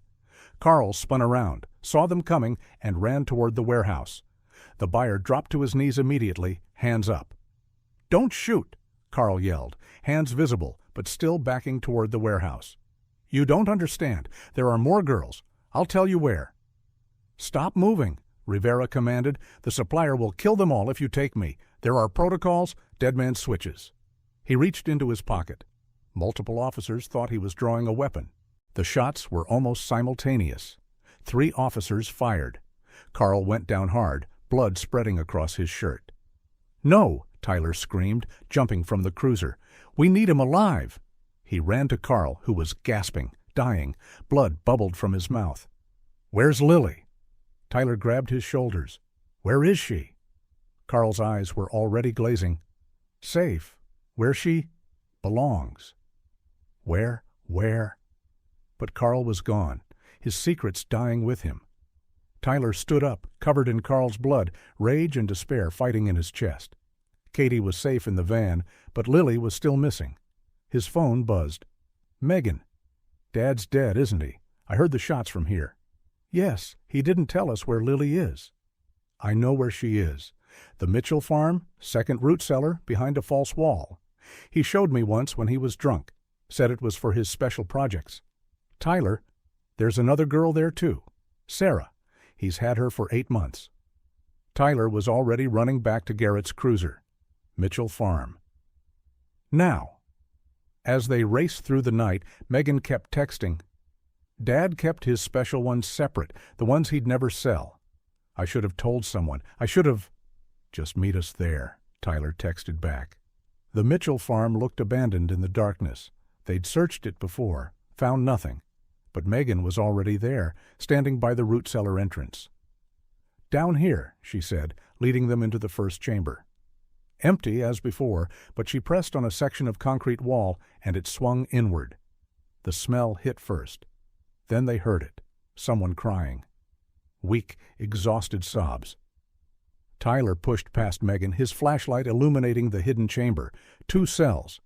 Carl spun around, saw them coming, and ran toward the warehouse. The buyer dropped to his knees immediately, hands up. "Don't shoot!" Carl yelled, hands visible, but still backing toward the warehouse. "You don't understand. There are more girls. I'll tell you where." "Stop moving," Rivera commanded. "The supplier will kill them all if you take me. There are protocols, dead man switches." He reached into his pocket. Multiple officers thought he was drawing a weapon. The shots were almost simultaneous. 3 officers fired. Carl went down hard, blood spreading across his shirt. "No!" Tyler screamed, jumping from the cruiser. "We need him alive!" He ran to Carl, who was gasping, dying. Blood bubbled from his mouth. "Where's Lily?" Tyler grabbed his shoulders. "Where is she?" Carl's eyes were already glazing. "Safe. Where she belongs." Where? But Carl was gone, his secrets dying with him. Tyler stood up, covered in Carl's blood, rage and despair fighting in his chest. Katie was safe in the van, but Lily was still missing. His phone buzzed. "Megan. Dad's dead, isn't he? I heard the shots from here." "Yes, he didn't tell us where Lily is." "I know where she is. The Mitchell farm, second root cellar, behind a false wall. He showed me once when he was drunk. Said it was for his special projects. Tyler, there's another girl there too. Sarah. He's had her for 8 months." Tyler was already running back to Garrett's cruiser. Mitchell Farm. Now. As they raced through the night, Megan kept texting. Dad kept his special ones separate, the ones he'd never sell. "I should have told someone. I should have—" "Just meet us there," Tyler texted back. The Mitchell farm looked abandoned in the darkness. They'd searched it before, found nothing. But Megan was already there, standing by the root cellar entrance. "Down here," she said, leading them into the first chamber. Empty as before, but she pressed on a section of concrete wall, and it swung inward. The smell hit first. Then they heard it, someone crying. Weak, exhausted sobs. Tyler pushed past Megan, his flashlight illuminating the hidden chamber. 2 cells.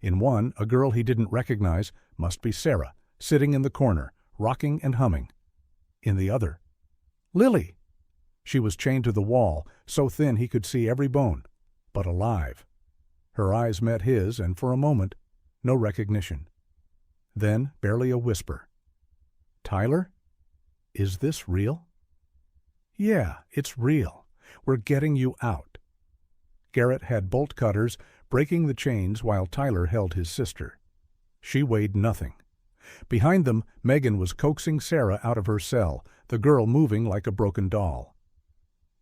In one, a girl he didn't recognize, must be Sarah, sitting in the corner, rocking and humming. In the other, Lily! She was chained to the wall, so thin he could see every bone, but alive. Her eyes met his, and for a moment, no recognition. Then, barely a whisper. "Tyler? Is this real?" "Yeah, it's real. We're getting you out." Garrett had bolt cutters, breaking the chains while Tyler held his sister. She weighed nothing. Behind them, Megan was coaxing Sarah out of her cell, the girl moving like a broken doll.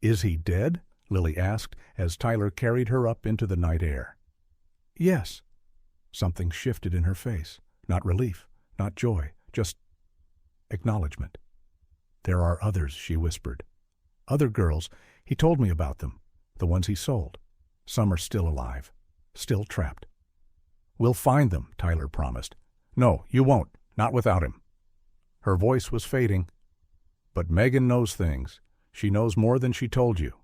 "Is he dead?" Lily asked as Tyler carried her up into the night air. "Yes." Something shifted in her face. Not relief, not joy, just acknowledgement. "There are others," she whispered. "Other girls. He told me about them, the ones he sold. Some are still alive, still trapped." "We'll find them," Tyler promised. "No, you won't. Not without him." Her voice was fading. "But Megan knows things. She knows more than she told you."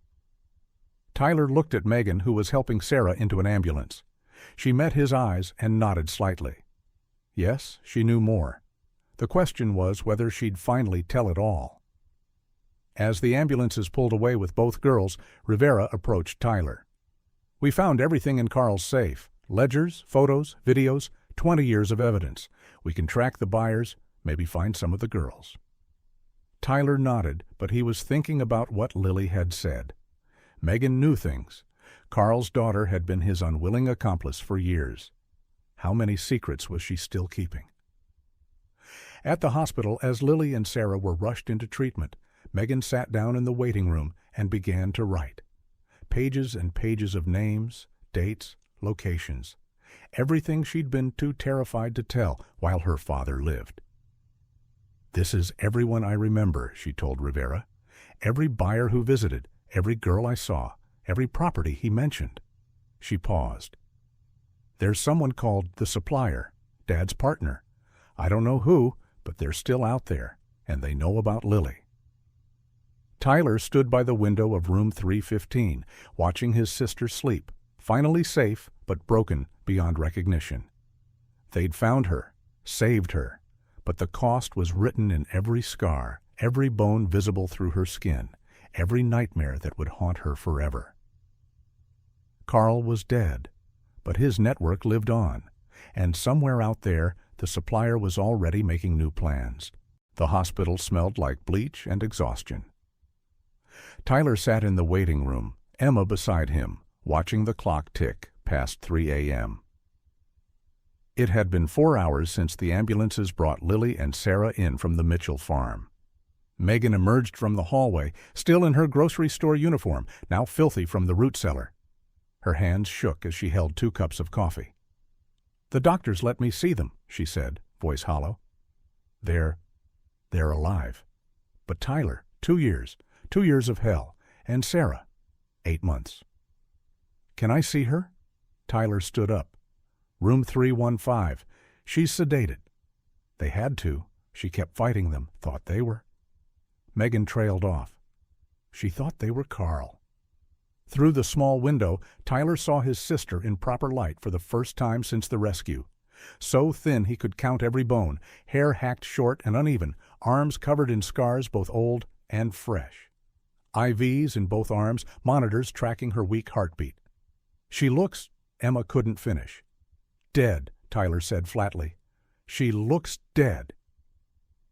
Tyler looked at Megan, who was helping Sarah into an ambulance. She met his eyes and nodded slightly. Yes, she knew more. The question was whether she'd finally tell it all. As the ambulances pulled away with both girls, Rivera approached Tyler. We found everything in Carl's safe. Ledgers, photos, videos, 20 years of evidence. We can track the buyers, maybe find some of the girls." Tyler nodded, but he was thinking about what Lily had said. Megan knew things. Carl's daughter had been his unwilling accomplice for years. How many secrets was she still keeping? At the hospital, as Lily and Sarah were rushed into treatment, Megan sat down in the waiting room and began to write. Pages and pages of names, dates, locations. Everything she'd been too terrified to tell while her father lived. "This is everyone I remember," she told Rivera. "Every buyer who visited, every girl I saw, every property he mentioned." She paused. "There's someone called the supplier, Dad's partner. I don't know who, but they're still out there, and they know about Lily." Tyler stood by the window of room 315, watching his sister sleep, finally safe but broken beyond recognition. They'd found her, saved her, but the cost was written in every scar, every bone visible through her skin, every nightmare that would haunt her forever. Carl was dead, but his network lived on, and somewhere out there the supplier was already making new plans. The hospital smelled like bleach and exhaustion. Tyler sat in the waiting room, Emma beside him, watching the clock tick past 3 a.m. It had been 4 hours since the ambulances brought Lily and Sarah in from the Mitchell farm. Megan emerged from the hallway, still in her grocery store uniform, now filthy from the root cellar. Her hands shook as she held 2 cups of coffee. "The doctors let me see them," she said, voice hollow. They're alive. But Tyler, 2 years. 2 years of hell. And Sarah, 8 months. "Can I see her?" Tyler stood up. "Room 315. She's sedated." They had to. She kept fighting them, thought they were. Megan trailed off. She thought they were Carl. Through the small window, Tyler saw his sister in proper light for the first time since the rescue. So thin he could count every bone, hair hacked short and uneven, arms covered in scars both old and fresh. IVs in both arms, monitors tracking her weak heartbeat. "She looks—" Emma couldn't finish. "Dead," Tyler said flatly. "She looks dead."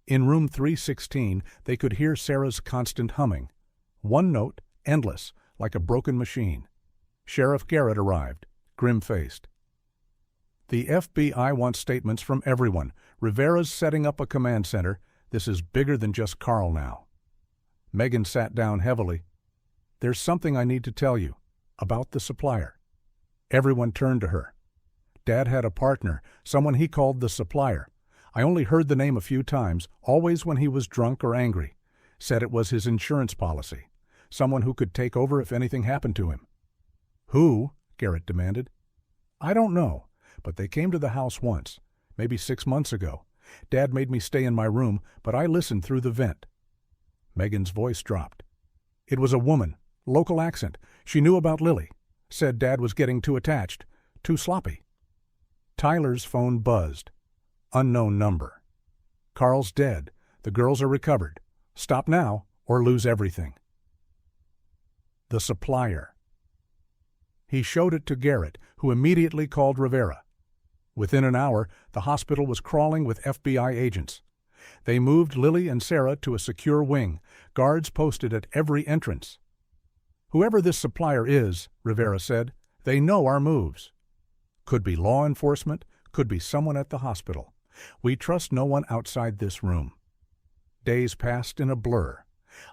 In room 316, they could hear Sarah's constant humming. One note, endless, like a broken machine. Sheriff Garrett arrived, grim-faced. "The FBI wants statements from everyone. Rivera's setting up a command center. This is bigger than just Carl now." Megan sat down heavily. "There's something I need to tell you. About the supplier." Everyone turned to her. "Dad had a partner, someone he called the supplier. I only heard the name a few times, always when he was drunk or angry. Said it was his insurance policy. Someone who could take over if anything happened to him." "Who?" Garrett demanded. "I don't know, but they came to the house once, maybe 6 months ago. Dad made me stay in my room, but I listened through the vent." Megan's voice dropped. "It was a woman, local accent. She knew about Lily. Said Dad was getting too attached, too sloppy." Tyler's phone buzzed. Unknown number. "Carl's dead. The girls are recovered. Stop now or lose everything." The supplier. He showed it to Garrett, who immediately called Rivera. Within an hour, the hospital was crawling with FBI agents. They moved Lily and Sarah to a secure wing, guards posted at every entrance. "Whoever this supplier is," Rivera said, "they know our moves. Could be law enforcement, could be someone at the hospital. We trust no one outside this room." Days passed in a blur.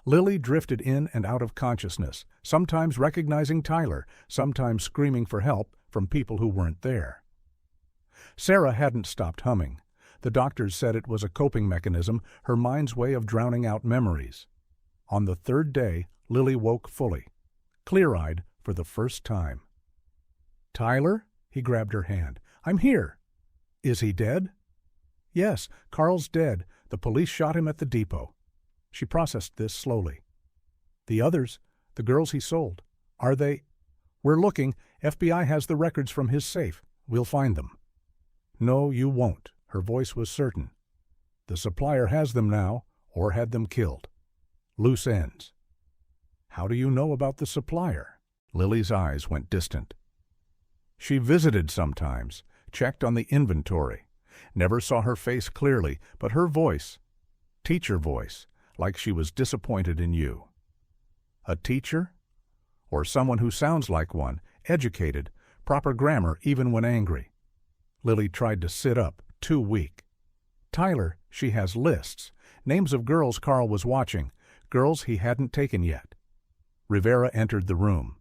Lily drifted in and out of consciousness, sometimes recognizing Tyler, sometimes screaming for help from people who weren't there. Sarah hadn't stopped humming. The doctors said it was a coping mechanism, her mind's way of drowning out memories. On the 3rd day, Lily woke fully, clear-eyed for the first time. "Tyler?" He grabbed her hand. "I'm here." "Is he dead?" "Yes, Carl's dead. The police shot him at the depot." She processed this slowly. "The others, the girls he sold, are they—" "We're looking. FBI has the records from his safe. We'll find them." "No, you won't." Her voice was certain. "The supplier has them now, or had them killed. Loose ends." "How do you know about the supplier?" Lily's eyes went distant. She visited sometimes, checked on the inventory. Never saw her face clearly, but her voice, teacher voice, like she was disappointed in you. A teacher? Or someone who sounds like one, educated, proper grammar even when angry. Lily tried to sit up, too weak. Tyler, she has lists, names of girls Carl was watching, girls he hadn't taken yet. Rivera entered the room.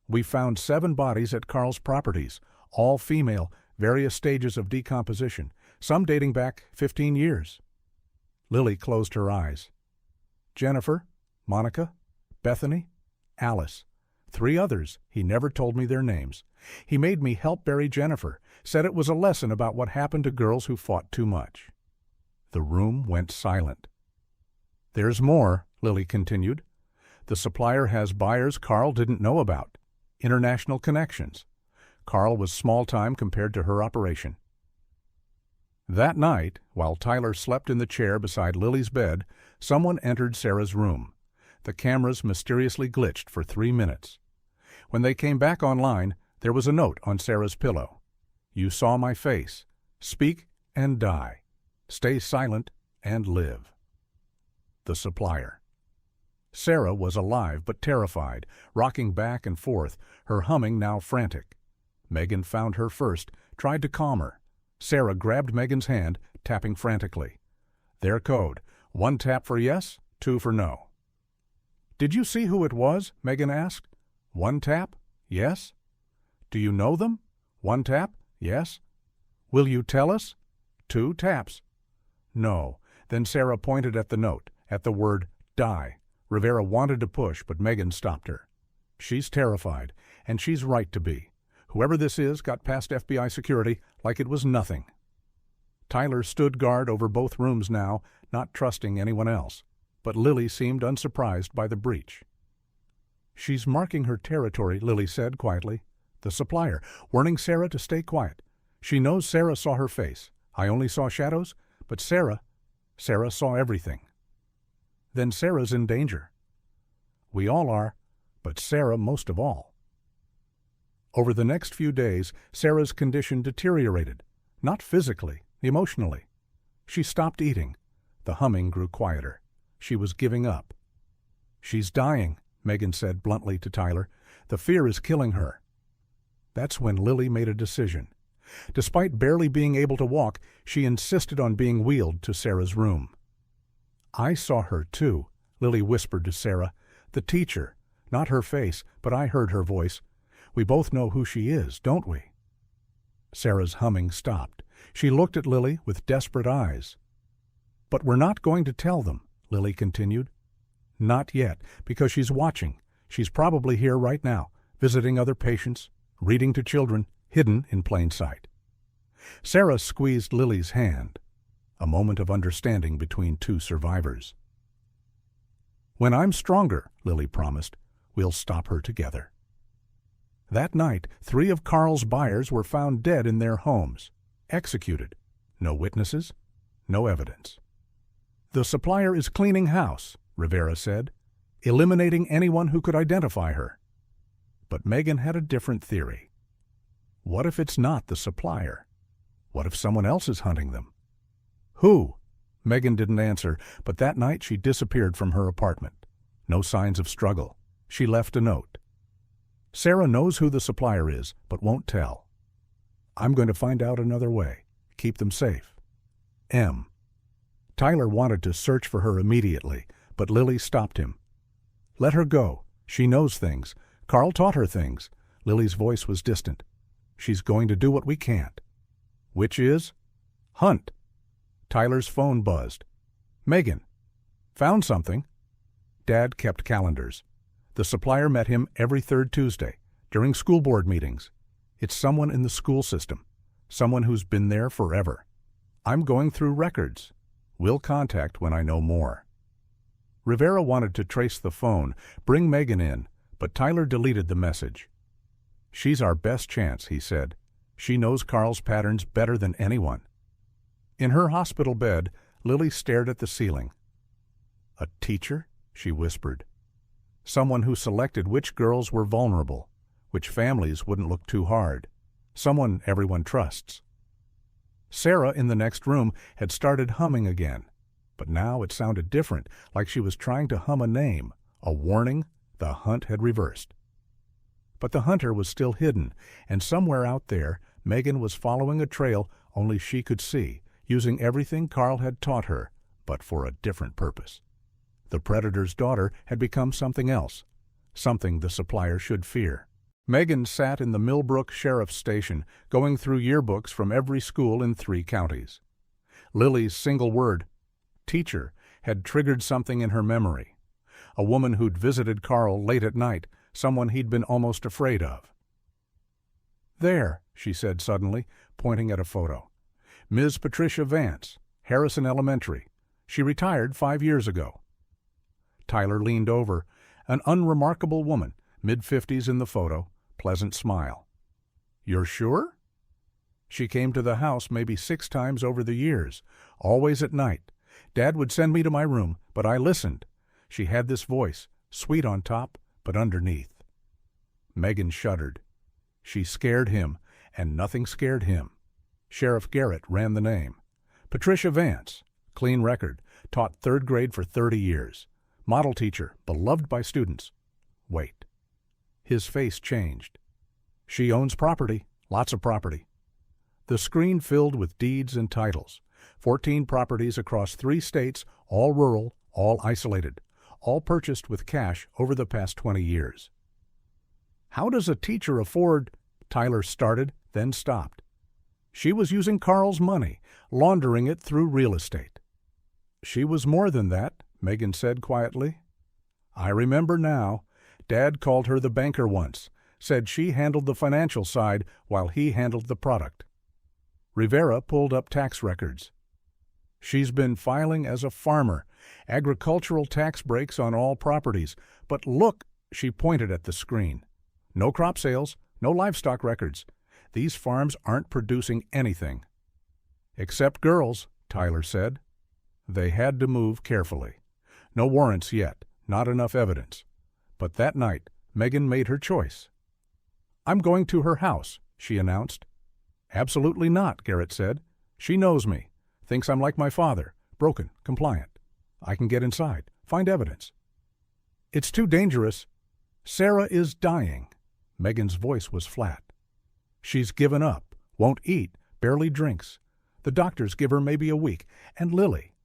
We found 7 bodies at Carl's properties, all female, various stages of decomposition, some dating back 15 years. Lily closed her eyes. Jennifer, Monica, Bethany, Alice. 3 others, he never told me their names. He made me help bury Jennifer, said it was a lesson about what happened to girls who fought too much. The room went silent. There's more, Lily continued. The supplier has buyers Carl didn't know about. International connections. Carl was small-time compared to her operation. That night, while Tyler slept in the chair beside Lily's bed, someone entered Sarah's room. The cameras mysteriously glitched for 3 minutes. When they came back online, there was a note on Sarah's pillow. You saw my face. Speak and die. Stay silent and live. The supplier. Sarah was alive but terrified, rocking back and forth, her humming now frantic. Megan found her first, tried to calm her. Sarah grabbed Megan's hand, tapping frantically. Their code, 1 tap for yes, 2 for no. Did you see who it was? Megan asked. 1 tap? Yes. Do you know them? 1 tap? Yes. Will you tell us? 2 taps. No. Then Sarah pointed at the note, at the word die. Rivera wanted to push, but Megan stopped her. She's terrified, and she's right to be. Whoever this is got past FBI security like it was nothing. Tyler stood guard over both rooms now, not trusting anyone else, but Lily seemed unsurprised by the breach. She's marking her territory, Lily said quietly. The supplier, warning Sarah to stay quiet. She knows Sarah saw her face. I only saw shadows, but Sarah saw everything. Then Sarah's in danger. We all are, but Sarah most of all. Over the next few days, Sarah's condition deteriorated, not physically, emotionally. She stopped eating. The humming grew quieter. She was giving up. She's dying, Megan said bluntly to Tyler. The fear is killing her. That's when Lily made a decision. Despite barely being able to walk, she insisted on being wheeled to Sarah's room. I saw her too, Lily whispered to Sarah. The teacher. Not her face, but I heard her voice. We both know who she is, don't we? Sarah's humming stopped. She looked at Lily with desperate eyes. But we're not going to tell them, Lily continued. Not yet, because she's watching. She's probably here right now, visiting other patients, reading to children, hidden in plain sight. Sarah squeezed Lily's hand. A moment of understanding between 2 survivors. When I'm stronger, Lily promised, we'll stop her together. That night, 3 of Carl's buyers were found dead in their homes, executed. No witnesses, no evidence. The supplier is cleaning house, Rivera said, eliminating anyone who could identify her. But Megan had a different theory. What if it's not the supplier? What if someone else is hunting them? Who? Megan didn't answer, but that night she disappeared from her apartment. No signs of struggle. She left a note. Sarah knows who the supplier is, but won't tell. I'm going to find out another way. Keep them safe. M. Tyler wanted to search for her immediately, but Lily stopped him. Let her go. She knows things. Carl taught her things. Lily's voice was distant. She's going to do what we can't. Which is? Hunt. Tyler's phone buzzed. Megan. Found something. Dad kept calendars. The supplier met him every 3rd Tuesday, during school board meetings. It's someone in the school system, someone who's been there forever. I'm going through records. We'll contact when I know more. Rivera wanted to trace the phone, bring Megan in, but Tyler deleted the message. She's our best chance, he said. She knows Carl's patterns better than anyone. In her hospital bed, Lily stared at the ceiling. A teacher? She whispered. Someone who selected which girls were vulnerable, which families wouldn't look too hard. Someone everyone trusts. Sarah in the next room had started humming again, but now it sounded different, like she was trying to hum a name, a warning the hunt had reversed. But the hunter was still hidden, and somewhere out there, Megan was following a trail only she could see, using everything Carl had taught her, but for a different purpose. The predator's daughter had become something else, something the supplier should fear. Megan sat in the Millbrook Sheriff's Station, going through yearbooks from every school in 3 counties. Lily's single word, teacher, had triggered something in her memory. A woman who'd visited Carl late at night, someone he'd been almost afraid of. "There," she said suddenly, pointing at a photo. "Ms. Patricia Vance, Harrison Elementary. She retired 5 years ago." Tyler leaned over, an unremarkable woman, mid-50s in the photo, pleasant smile. "You're sure?" "She came to the house maybe 6 times over the years, always at night. Dad would send me to my room, but I listened. She had this voice, sweet on top, but underneath." Megan shuddered. She scared him, and nothing scared him. Sheriff Garrett ran the name. Patricia Vance, clean record, taught 3rd grade for 30 years. Model teacher, beloved by students. Wait. His face changed. "She owns property, lots of property." The screen filled with deeds and titles. 14 properties across 3 states, all rural, all isolated, all purchased with cash over the past 20 years. "How does a teacher afford—" Tyler started, then stopped. "She was using Carl's money, laundering it through real estate." "She was more than that," Megan said quietly. "I remember now. Dad called her the banker once, said she handled the financial side while he handled the product." Rivera pulled up tax records. "She's been filing as a farmer, agricultural tax breaks on all properties. But look," she pointed at the screen. "No crop sales, no livestock records. These farms aren't producing anything." "Except girls," Tyler said. They had to move carefully. No warrants yet, not enough evidence. But that night, Megan made her choice. "I'm going to her house," she announced. "Absolutely not," Garrett said. "She knows me, thinks I'm like my father, broken, compliant. I can get inside, find evidence." "It's too dangerous." "Sarah is dying." Megan's voice was flat. "She's given up, won't eat, barely drinks. The doctors give her maybe a week. And Lily.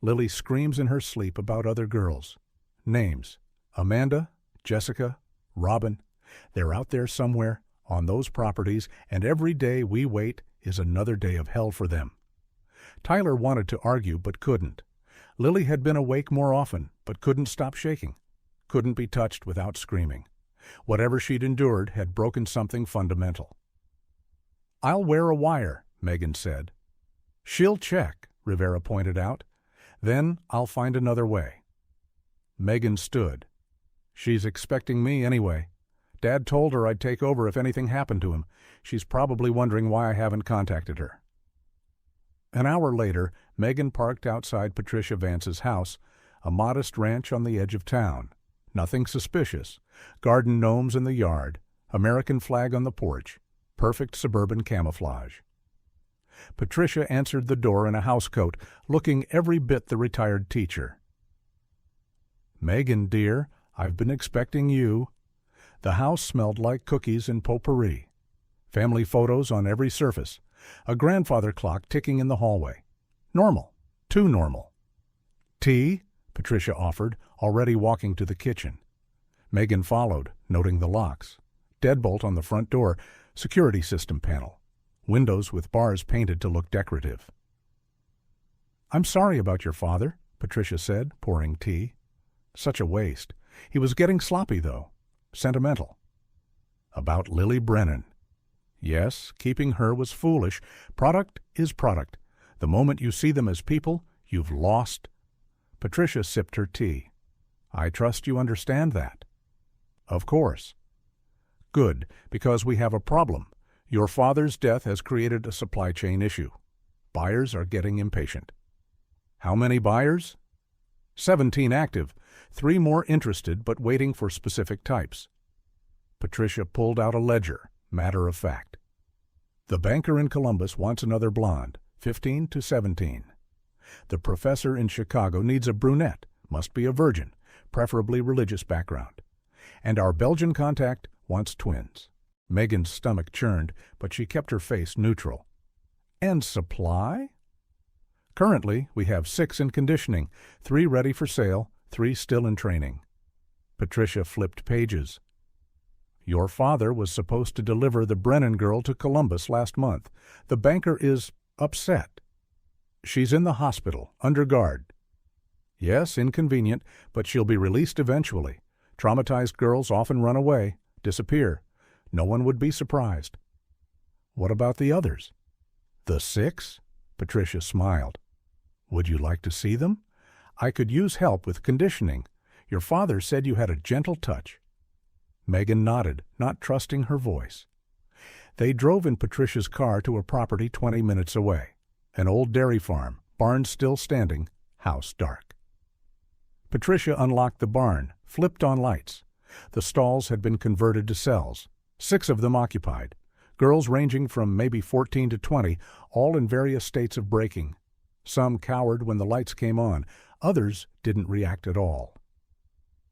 Lily screams in her sleep about other girls. Names. Amanda, Jessica, Robin. They're out there somewhere, on those properties, and every day we wait is another day of hell for them." Tyler wanted to argue but couldn't. Lily had been awake more often, but couldn't stop shaking. Couldn't be touched without screaming. Whatever she'd endured had broken something fundamental. "I'll wear a wire," Megan said. "She'll check," Rivera pointed out. "Then I'll find another way." Megan stood. "She's expecting me anyway. Dad told her I'd take over if anything happened to him. She's probably wondering why I haven't contacted her." An hour later, Megan parked outside Patricia Vance's house, a modest ranch on the edge of town. Nothing suspicious. Garden gnomes in the yard, American flag on the porch, perfect suburban camouflage. Patricia answered the door in a housecoat, looking every bit the retired teacher. "Megan, dear, I've been expecting you." The house smelled like cookies and potpourri. Family photos on every surface. A grandfather clock ticking in the hallway. Normal. Too normal. "Tea?" Patricia offered, already walking to the kitchen. Megan followed, noting the locks. Deadbolt on the front door, security system panel. Windows with bars painted to look decorative. "I'm sorry about your father," Patricia said, pouring tea. Such a waste. He was getting sloppy, though. Sentimental. About Lily Brennan. Yes, keeping her was foolish. Product is product. The moment you see them as people, you've lost. Patricia sipped her tea. "I trust you understand that." "Of course." "Good, because we have a problem. Your father's death has created a supply chain issue. Buyers are getting impatient." "How many buyers?" 17 active, 3 more interested but waiting for specific types. Patricia pulled out a ledger, matter of fact. The banker in Columbus wants another blonde, 15 to 17. The professor in Chicago needs a brunette, must be a virgin, preferably religious background. And our Belgian contact wants twins. Megan's stomach churned, but she kept her face neutral. And supply? Currently, we have 6 in conditioning, 3 ready for sale, 3 still in training. Patricia flipped pages. Your father was supposed to deliver the Brennan girl to Columbus last month. The banker is upset. She's in the hospital, under guard. Yes, inconvenient, but she'll be released eventually. Traumatized girls often run away, disappear. No one would be surprised. What about the others? The 6? Patricia smiled. Would you like to see them? I could use help with conditioning. Your father said you had a gentle touch. Megan nodded, not trusting her voice. They drove in Patricia's car to a property 20 minutes away. An old dairy farm, barn still standing, house dark. Patricia unlocked the barn, flipped on lights. The stalls had been converted to cells, 6 of them occupied. Girls ranging from maybe 14 to 20, all in various states of breaking. Some cowered when the lights came on, others didn't react at all.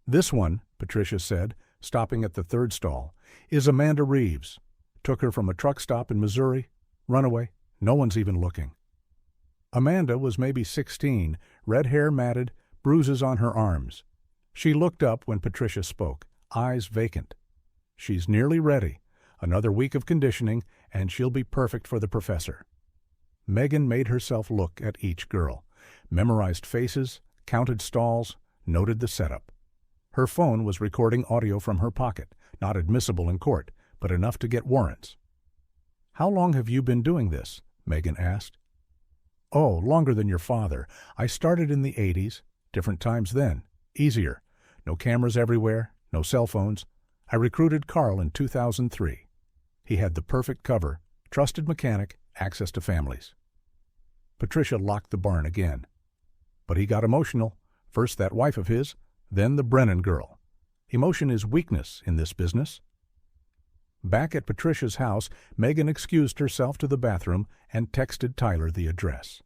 This one, Patricia said, stopping at the 3rd stall, is Amanda Reeves. Took her from a truck stop in Missouri. Runaway. No one's even looking. Amanda was maybe 16, red hair matted, bruises on her arms. She looked up when Patricia spoke, eyes vacant. She's nearly ready. Another week of conditioning, and she'll be perfect for the professor. Megan made herself look at each girl, memorized faces, counted stalls, noted the setup. Her phone was recording audio from her pocket, not admissible in court, but enough to get warrants. How long have you been doing this? Megan asked. Oh, longer than your father. I started in the 80s, different times then. Easier. No cameras everywhere, no cell phones. I recruited Carl in 2003. He had the perfect cover, trusted mechanic, access to families. Patricia locked the barn again. But he got emotional. First that wife of his, then the Brennan girl. Emotion is weakness in this business. Back at Patricia's house, Megan excused herself to the bathroom and texted Tyler the address.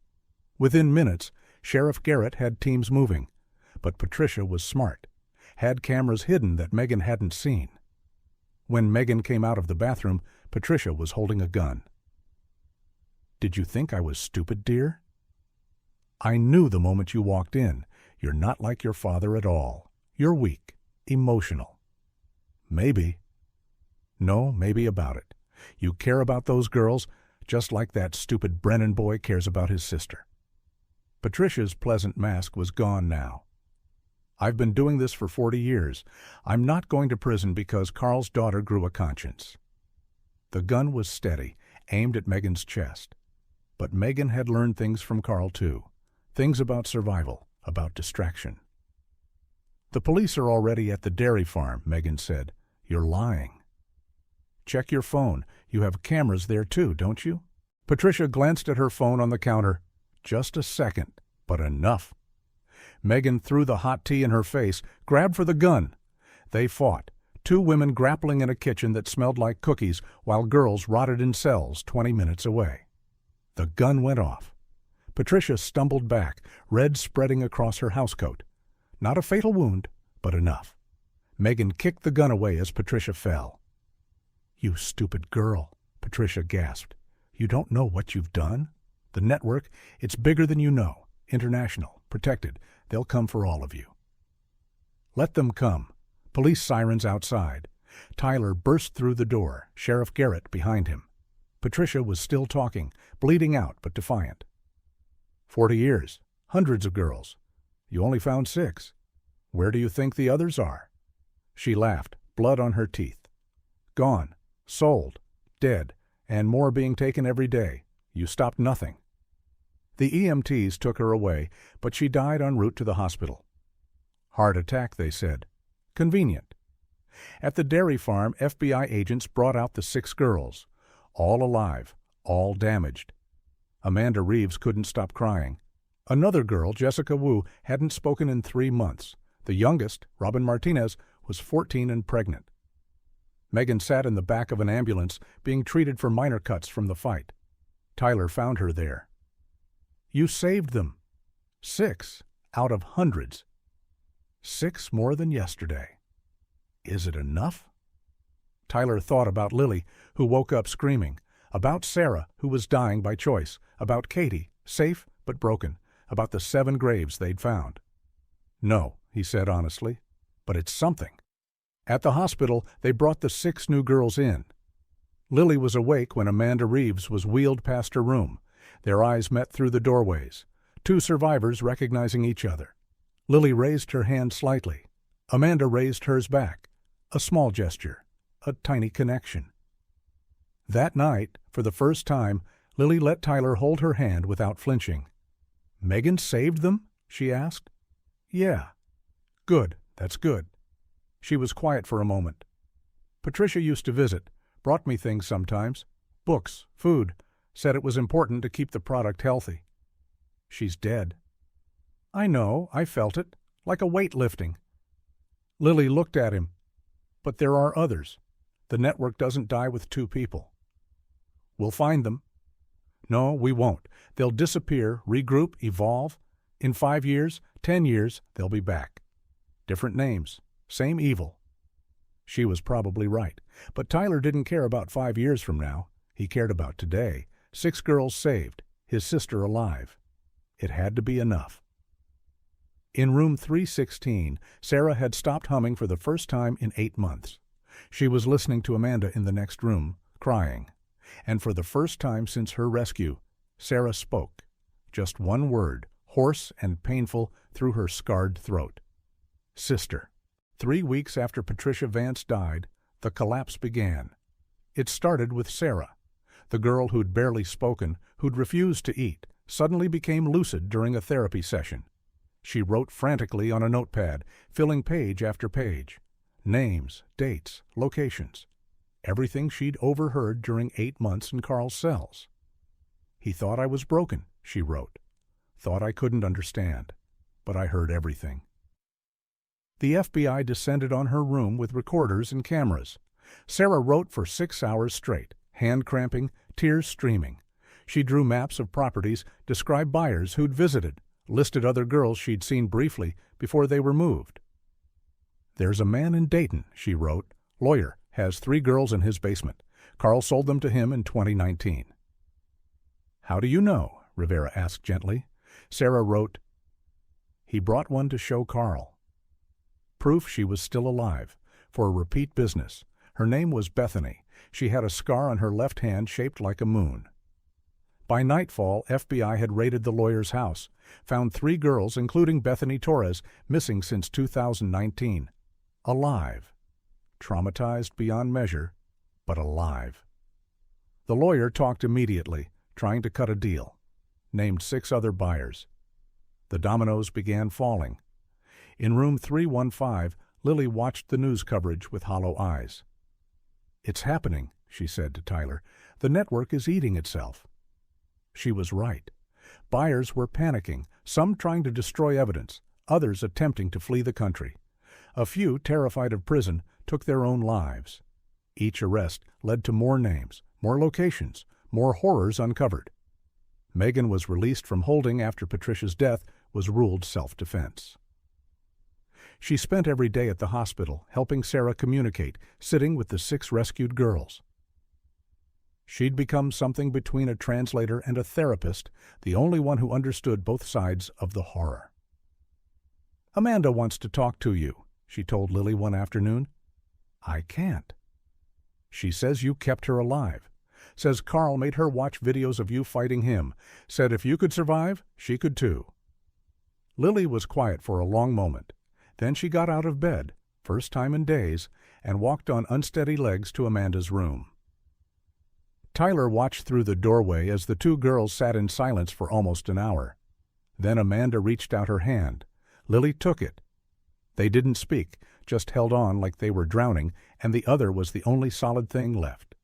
Within minutes, Sheriff Garrett had teams moving. But Patricia was smart, had cameras hidden that Megan hadn't seen. When Megan came out of the bathroom, Patricia was holding a gun. Did you think I was stupid, dear? I knew the moment you walked in. You're not like your father at all. You're weak, emotional. Maybe. No, maybe about it. You care about those girls, just like that stupid Brennan boy cares about his sister. Patricia's pleasant mask was gone now. I've been doing this for 40 years. I'm not going to prison because Carl's daughter grew a conscience. The gun was steady, aimed at Megan's chest. But Megan had learned things from Carl, too. Things about survival, about distraction. The police are already at the dairy farm, Megan said. You're lying. Check your phone. You have cameras there, too, don't you? Patricia glanced at her phone on the counter. Just a second, but enough. Megan threw the hot tea in her face, grabbed for the gun. They fought, 2 women grappling in a kitchen that smelled like cookies while girls rotted in cells 20 minutes away. The gun went off. Patricia stumbled back, red spreading across her housecoat. Not a fatal wound, but enough. Megan kicked the gun away as Patricia fell. You stupid girl, Patricia gasped. You don't know what you've done? The network, it's bigger than you know. International, protected. They'll come for all of you. Let them come. Police sirens outside. Tyler burst through the door, Sheriff Garrett behind him. Patricia was still talking, bleeding out but defiant. 40 years, hundreds of girls. You only found 6. Where do you think the others are? She laughed, blood on her teeth. Gone, sold, dead, and more being taken every day. You stopped nothing. The EMTs took her away, but she died en route to the hospital. Heart attack, they said. Convenient. At the dairy farm, FBI agents brought out the 6 girls. All alive, all damaged. Amanda Reeves couldn't stop crying. Another girl, Jessica Wu, hadn't spoken in 3 months. The youngest, Robin Martinez, was 14 and pregnant. Megan sat in the back of an ambulance being treated for minor cuts from the fight. Tyler found her there. "You saved them. 6 out of hundreds. 6 more than yesterday. Is it enough?" Tyler thought about Lily, who woke up screaming, about Sarah, who was dying by choice, about Katie, safe but broken, about the 7 graves they'd found. "No," he said honestly, "but it's something." At the hospital, they brought the 6 new girls in. Lily was awake when Amanda Reeves was wheeled past her room. Their eyes met through the doorways, 2 survivors recognizing each other. Lily raised her hand slightly. Amanda raised hers back. A small gesture, a tiny connection. That night, for the first time, Lily let Tyler hold her hand without flinching. "Megan saved them?" she asked. "Yeah." "Good, that's good." She was quiet for a moment. "Patricia used to visit, brought me things sometimes, books, food, said it was important to keep the product healthy." "She's dead." "I know, I felt it, like a weight lifting." Lily looked at him. "But there are others. The network doesn't die with 2 people." "We'll find them." "No, we won't. They'll disappear, regroup, evolve. In 5 years, 10 years, they'll be back. Different names, same evil." She was probably right, but Tyler didn't care about 5 years from now. He cared about today. 6 girls saved, his sister alive. It had to be enough. In room 316, Sarah had stopped humming for the first time in 8 months. She was listening to Amanda in the next room, crying. And for the first time since her rescue, Sarah spoke. Just one word, hoarse and painful through her scarred throat. "Sister." 3 weeks after Patricia Vance died, the collapse began. It started with Sarah. The girl who'd barely spoken, who'd refused to eat, suddenly became lucid during a therapy session. She wrote frantically on a notepad, filling page after page. Names, dates, locations. Everything she'd overheard during 8 months in Carl's cells. "He thought I was broken," she wrote. "Thought I couldn't understand. But I heard everything." The FBI descended on her room with recorders and cameras. Sarah wrote for 6 hours straight, hand cramping, tears streaming. She drew maps of properties, described buyers who'd visited, listed other girls she'd seen briefly before they were moved. "There's a man in Dayton," she wrote. "Lawyer, has 3 girls in his basement. Carl sold them to him in 2019. "How do you know?" Rivera asked gently. Sarah wrote, "He brought one to show Carl." Proof she was still alive, for a repeat business. Her name was Bethany. She had a scar on her left hand shaped like a moon. By nightfall, FBI had raided the lawyer's house, found 3 girls, including Bethany Torres, missing since 2019. Alive. Traumatized beyond measure, but alive. The lawyer talked immediately, trying to cut a deal. Named 6 other buyers. The dominoes began falling. In room 315, Lily watched the news coverage with hollow eyes. "It's happening," she said to Tyler. "The network is eating itself." She was right. Buyers were panicking, some trying to destroy evidence, others attempting to flee the country. A few, terrified of prison, took their own lives. Each arrest led to more names, more locations, more horrors uncovered. Megan was released from holding after Patricia's death was ruled self-defense. She spent every day at the hospital, helping Sarah communicate, sitting with the 6 rescued girls. She'd become something between a translator and a therapist, the only one who understood both sides of the horror. "Amanda wants to talk to you," she told Lily one afternoon. "I can't." "She says you kept her alive. Says Carl made her watch videos of you fighting him. Said if you could survive, she could too." Lily was quiet for a long moment. Then she got out of bed, first time in days, and walked on unsteady legs to Amanda's room. Tyler watched through the doorway as the 2 girls sat in silence for almost an hour. Then Amanda reached out her hand. Lily took it. They didn't speak, just held on like they were drowning, and the other was the only solid thing left.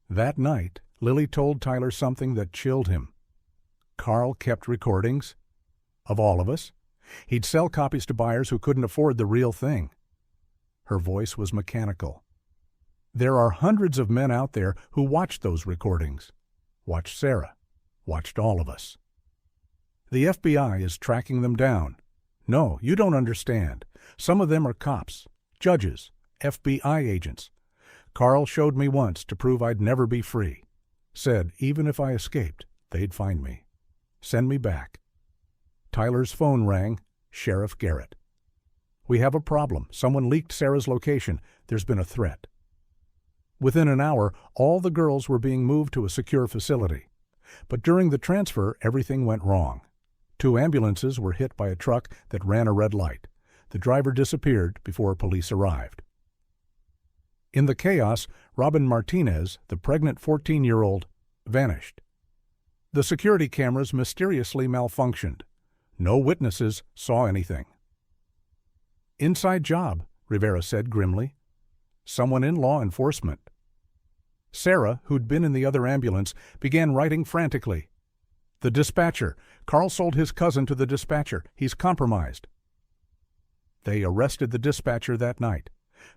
That night, Lily told Tyler something that chilled him. Carl kept recordings. Of all of us. He'd sell copies to buyers who couldn't afford the real thing. Her voice was mechanical. There are hundreds of men out there who watched those recordings. Watched Sarah. Watched all of us. The FBI is tracking them down. No, you don't understand. Some of them are cops, judges, FBI agents. Carl showed me once to prove I'd never be free. Said even if I escaped, they'd find me. Send me back. Tyler's phone rang. Sheriff Garrett. We have a problem. Someone leaked Sarah's location. There's been a threat. Within an hour, all the girls were being moved to a secure facility. But during the transfer, everything went wrong. 2 ambulances were hit by a truck that ran a red light. The driver disappeared before police arrived. In the chaos, Robin Martinez, the pregnant 14-year-old, vanished. The security cameras mysteriously malfunctioned. No witnesses saw anything. Inside job, Rivera said grimly. Someone in law enforcement. Sarah, who'd been in the other ambulance, began writing frantically. The dispatcher. Carl sold his cousin to the dispatcher. He's compromised. They arrested the dispatcher that night.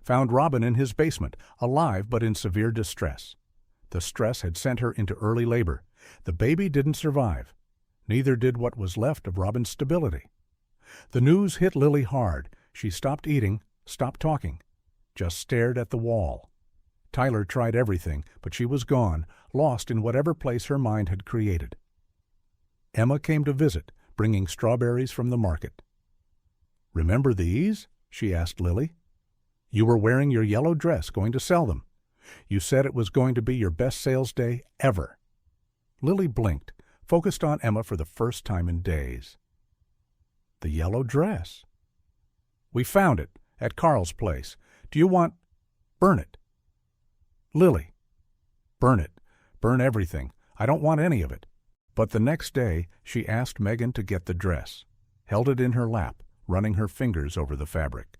Found Robin in his basement, alive but in severe distress. The stress had sent her into early labor. The baby didn't survive. Neither did what was left of Robin's stability. The news hit Lily hard. She stopped eating, stopped talking, just stared at the wall. Tyler tried everything, but she was gone, lost in whatever place her mind had created. Emma came to visit, bringing strawberries from the market. "Remember these?" she asked Lily. "You were wearing your yellow dress going to sell them. You said it was going to be your best sales day ever." Lily blinked, focused on Emma for the first time in days. "The yellow dress." "We found it at Carl's place. Do you want—" "Burn it." "Lily." "Burn it. Burn everything. I don't want any of it." But the next day she asked Megan to get the dress, held it in her lap, running her fingers over the fabric.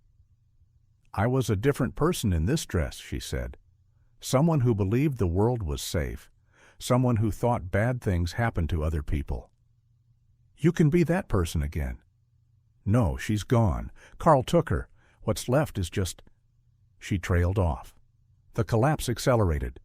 "I was a different person in this dress," she said. "Someone who believed the world was safe. Someone who thought bad things happened to other people." "You can be that person again." "No, she's gone. Carl took her. What's left is just—" She trailed off. The collapse accelerated.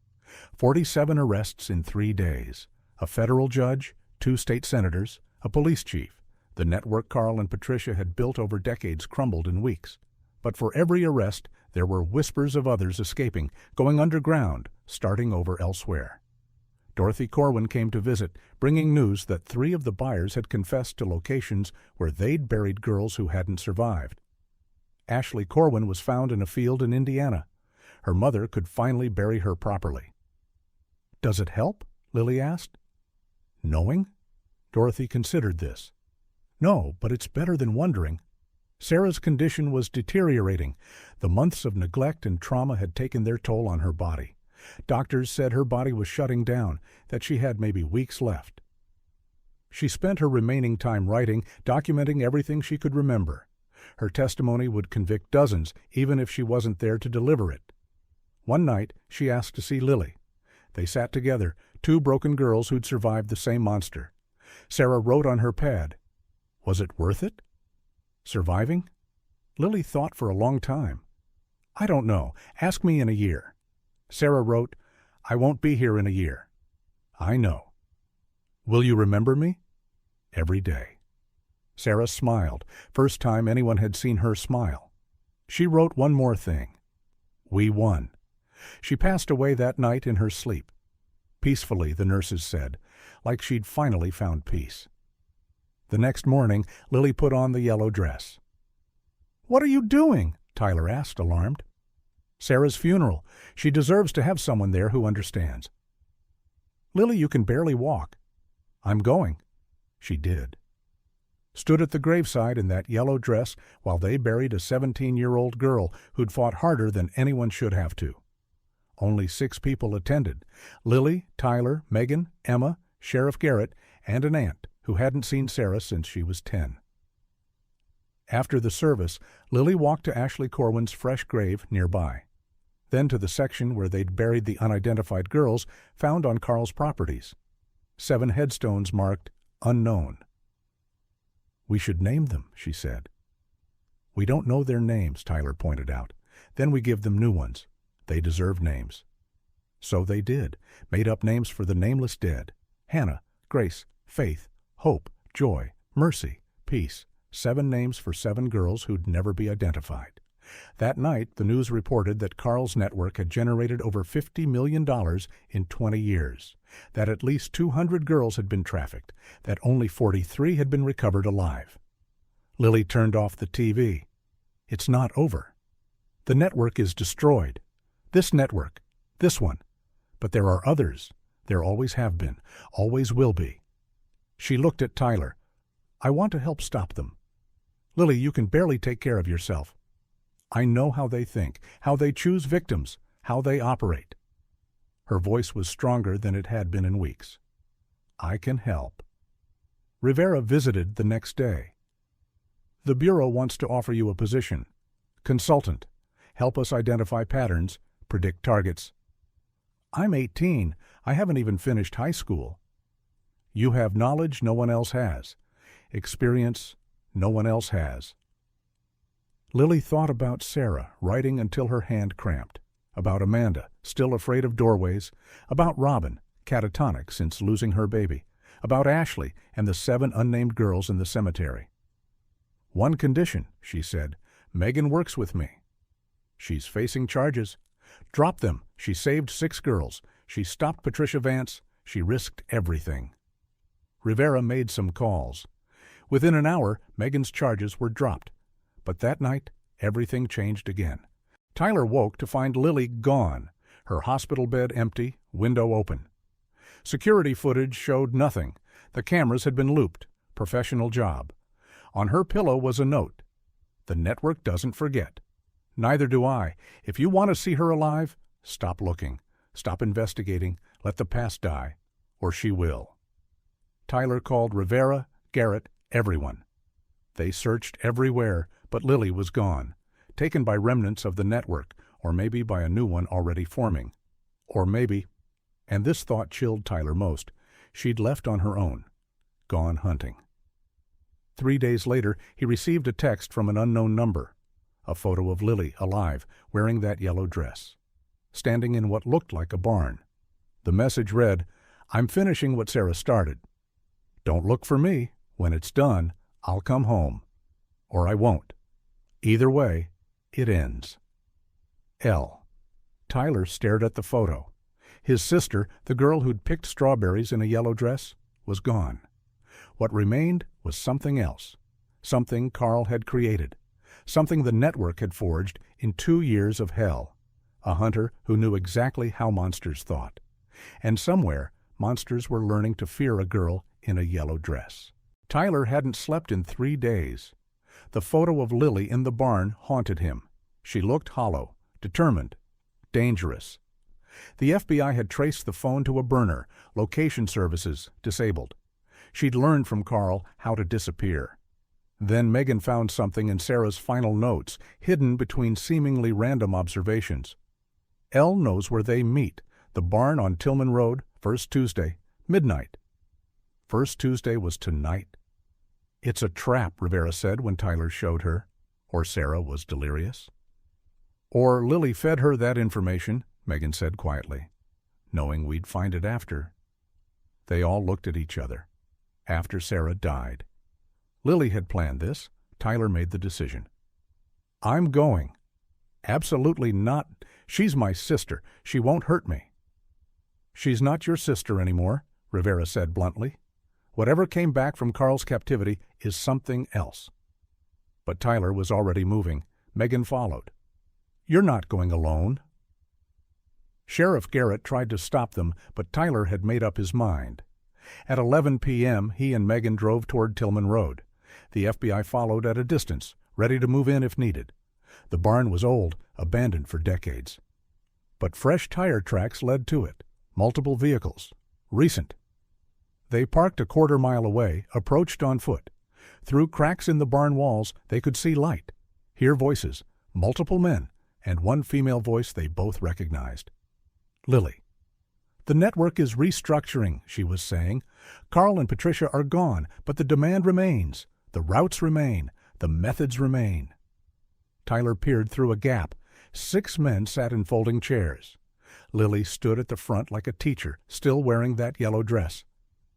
47 arrests in 3 days. A federal judge, 2 state senators, a police chief. The network Carl and Patricia had built over decades crumbled in weeks. But for every arrest, there were whispers of others escaping, going underground, starting over elsewhere. Dorothy Corwin came to visit, bringing news that 3 of the buyers had confessed to locations where they'd buried girls who hadn't survived. Ashley Corwin was found in a field in Indiana. Her mother could finally bury her properly. "Does it help?" Lily asked. "Knowing?" Dorothy considered this. "No, but it's better than wondering." Sarah's condition was deteriorating. The months of neglect and trauma had taken their toll on her body. Doctors said her body was shutting down, that she had maybe weeks left. She spent her remaining time writing, documenting everything she could remember. Her testimony would convict dozens, even if she wasn't there to deliver it. One night, she asked to see Lily. They sat together, 2 broken girls who'd survived the same monster. Sarah wrote on her pad, "Was it worth it?" Surviving? Lily thought for a long time. "I don't know. Ask me in a year." Sarah wrote, "I won't be here in a year." "I know." "Will you remember me?" "Every day." Sarah smiled, first time anyone had seen her smile. She wrote one more thing. "We won." She passed away that night in her sleep. Peacefully, the nurses said, like she'd finally found peace. The next morning, Lily put on the yellow dress. "What are you doing?" Tyler asked, alarmed. "Sarah's funeral. She deserves to have someone there who understands." "Lily, you can barely walk." "I'm going." She did. Stood at the graveside in that yellow dress while they buried a 17-year-old girl who'd fought harder than anyone should have to. Only 6 people attended: Lily, Tyler, Megan, Emma, Sheriff Garrett, and an aunt who hadn't seen Sarah since she was 10. After the service, Lily walked to Ashley Corwin's fresh grave nearby, then to the section where they'd buried the unidentified girls found on Carl's properties. 7 headstones marked "Unknown." "We should name them," she said. "We don't know their names," Tyler pointed out. "Then we give them new ones. They deserved names. So they did, made up names for the nameless dead. Hannah, Grace, Faith, Hope, Joy, Mercy, Peace. 7 names for 7 girls who'd never be identified. That night, the news reported that Carl's network had generated over $50 million in 20 years, that at least 200 girls had been trafficked, that only 43 had been recovered alive. Lily turned off the TV. It's not over. The network is destroyed. This network. This one. But there are others. There always have been. Always will be. She looked at Tyler. I want to help stop them. Lily, you can barely take care of yourself. I know how they think, how they choose victims, how they operate. Her voice was stronger than it had been in weeks. I can help. Rivera visited the next day. The Bureau wants to offer you a position. Consultant. Help us identify patterns, predict targets. I'm 18. I haven't even finished high school. You have knowledge no one else has. Experience no one else has. Lily thought about Sarah, writing until her hand cramped, about Amanda, still afraid of doorways, about Robin, catatonic since losing her baby, about Ashley and the 7 unnamed girls in the cemetery. One condition, she said, Megan works with me. She's facing charges. Drop them. She saved 6 girls. She stopped Patricia Vance. She risked everything. Rivera made some calls. Within an hour, Megan's charges were dropped. But that night, everything changed again. Tyler woke to find Lily gone, her hospital bed empty, window open. Security footage showed nothing. The cameras had been looped. Professional job. On her pillow was a note. The network doesn't forget. Neither do I. If you want to see her alive, stop looking. Stop investigating. Let the past die. Or she will. Tyler called Rivera, Garrett, everyone. They searched everywhere, but Lily was gone, taken by remnants of the network, or maybe by a new one already forming. Or maybe, and this thought chilled Tyler most, she'd left on her own, gone hunting. 3 days later, he received a text from an unknown number, a photo of Lily alive, wearing that yellow dress, standing in what looked like a barn. The message read, I'm finishing what Sarah started. Don't look for me. When it's done, I'll come home. Or I won't. Either way, it ends. L. Tyler stared at the photo. His sister, the girl who'd picked strawberries in a yellow dress, was gone. What remained was something else. Something Carl had created. Something the network had forged in 2 years of hell. A hunter who knew exactly how monsters thought. And somewhere, monsters were learning to fear a girl in a yellow dress. Tyler hadn't slept in 3 days. The photo of Lily in the barn haunted him. She looked hollow, determined, dangerous. The FBI had traced the phone to a burner, location services disabled. She'd learned from Carl how to disappear. Then Megan found something in Sarah's final notes, hidden between seemingly random observations. Elle knows where they meet, the barn on Tillman Road, first Tuesday, midnight. First Tuesday was tonight. It's a trap, Rivera said when Tyler showed her. Or Sarah was delirious. Or Lily fed her that information, Megan said quietly, knowing we'd find it after. They all looked at each other. After Sarah died. Lily had planned this. Tyler made the decision. I'm going. Absolutely not. She's my sister. She won't hurt me. She's not your sister anymore, Rivera said bluntly. Whatever came back from Carl's captivity is something else. But Tyler was already moving. Megan followed. You're not going alone. Sheriff Garrett tried to stop them, but Tyler had made up his mind. At 11 p.m., he and Megan drove toward Tillman Road. The FBI followed at a distance, ready to move in if needed. The barn was old, abandoned for decades. But fresh tire tracks led to it. Multiple vehicles. Recent. They parked a quarter-mile away, approached on foot. Through cracks in the barn walls, they could see light, hear voices, multiple men, and one female voice they both recognized. Lily. The network is restructuring, she was saying. Carl and Patricia are gone, but the demand remains. The routes remain. The methods remain. Tyler peered through a gap. 6 men sat in folding chairs. Lily stood at the front like a teacher, still wearing that yellow dress.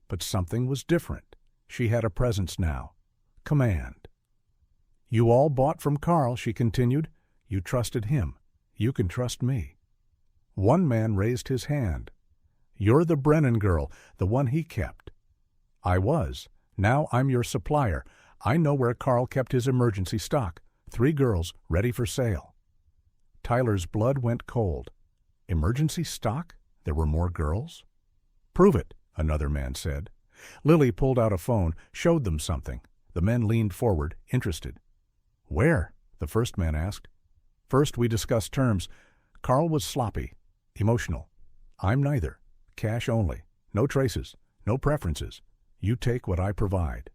But something was different. She had a presence now. Command. "You all bought from Carl," she continued. "You trusted him. You can trust me." One man raised his hand. "You're the Brennan girl, the one he kept." "I was. Now I'm your supplier. I know where Carl kept his emergency stock. 3 girls, ready for sale." Tyler's blood went cold. Emergency stock? There were more girls? "Prove it," another man said. Lily pulled out a phone, showed them something. The men leaned forward, interested. "Where?" the first man asked. "First we discussed terms. Carl was sloppy, emotional. I'm neither. Cash only. No traces. No preferences. You take what I provide."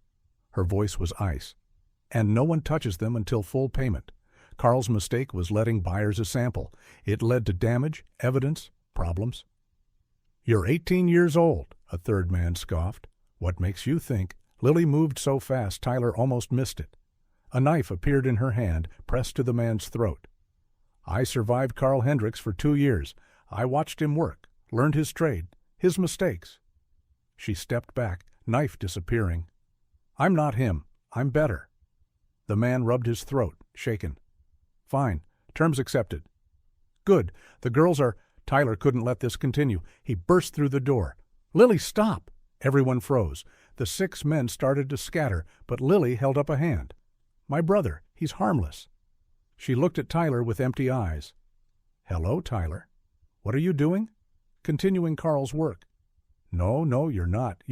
Her voice was ice. "And no one touches them until full payment. Carl's mistake was letting buyers a sample. It led to damage, evidence, problems." "You're 18 years old," a third man scoffed. "What makes you think?" Lily moved so fast Tyler almost missed it. A knife appeared in her hand, pressed to the man's throat. "I survived Carl Hendricks for 2 years. I watched him work, learned his trade, his mistakes." She stepped back, knife disappearing. "I'm not him. I'm better." The man rubbed his throat, shaken. "Fine. Terms accepted." "Good. The girls are—" Tyler couldn't let this continue. He burst through the door. "Lily, stop!" Everyone froze. The 6 men started to scatter, but Lily held up a hand. "My brother. He's harmless." She looked at Tyler with empty eyes. "Hello, Tyler. What are you doing?" "Continuing Carl's work." No, you're not.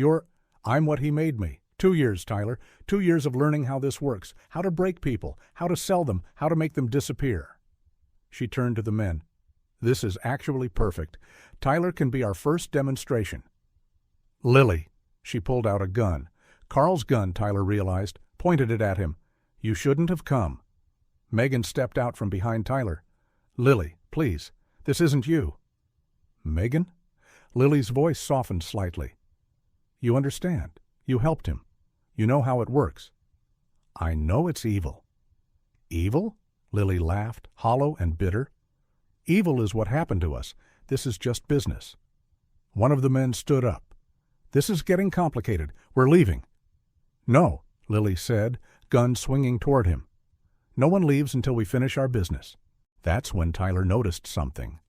I'm what he made me. 2 years, Tyler. 2 years of learning how this works, how to break people, how to sell them, how to make them disappear." She turned to the men. "This is actually perfect. Tyler can be our first demonstration." "Lily." She pulled out a gun. Carl's gun, Tyler realized, pointed it at him. "You shouldn't have come." Megan stepped out from behind Tyler. "Lily, please. This isn't you." "Megan?" Lily's voice softened slightly. "You understand. You helped him. You know how it works." "I know it's evil." "Evil?" Lily laughed, hollow and bitter. "Evil is what happened to us. This is just business." One of the men stood up. "This is getting complicated. We're leaving." "No," Lily said, gun swinging toward him. "No one leaves until we finish our business." That's when Tyler noticed something.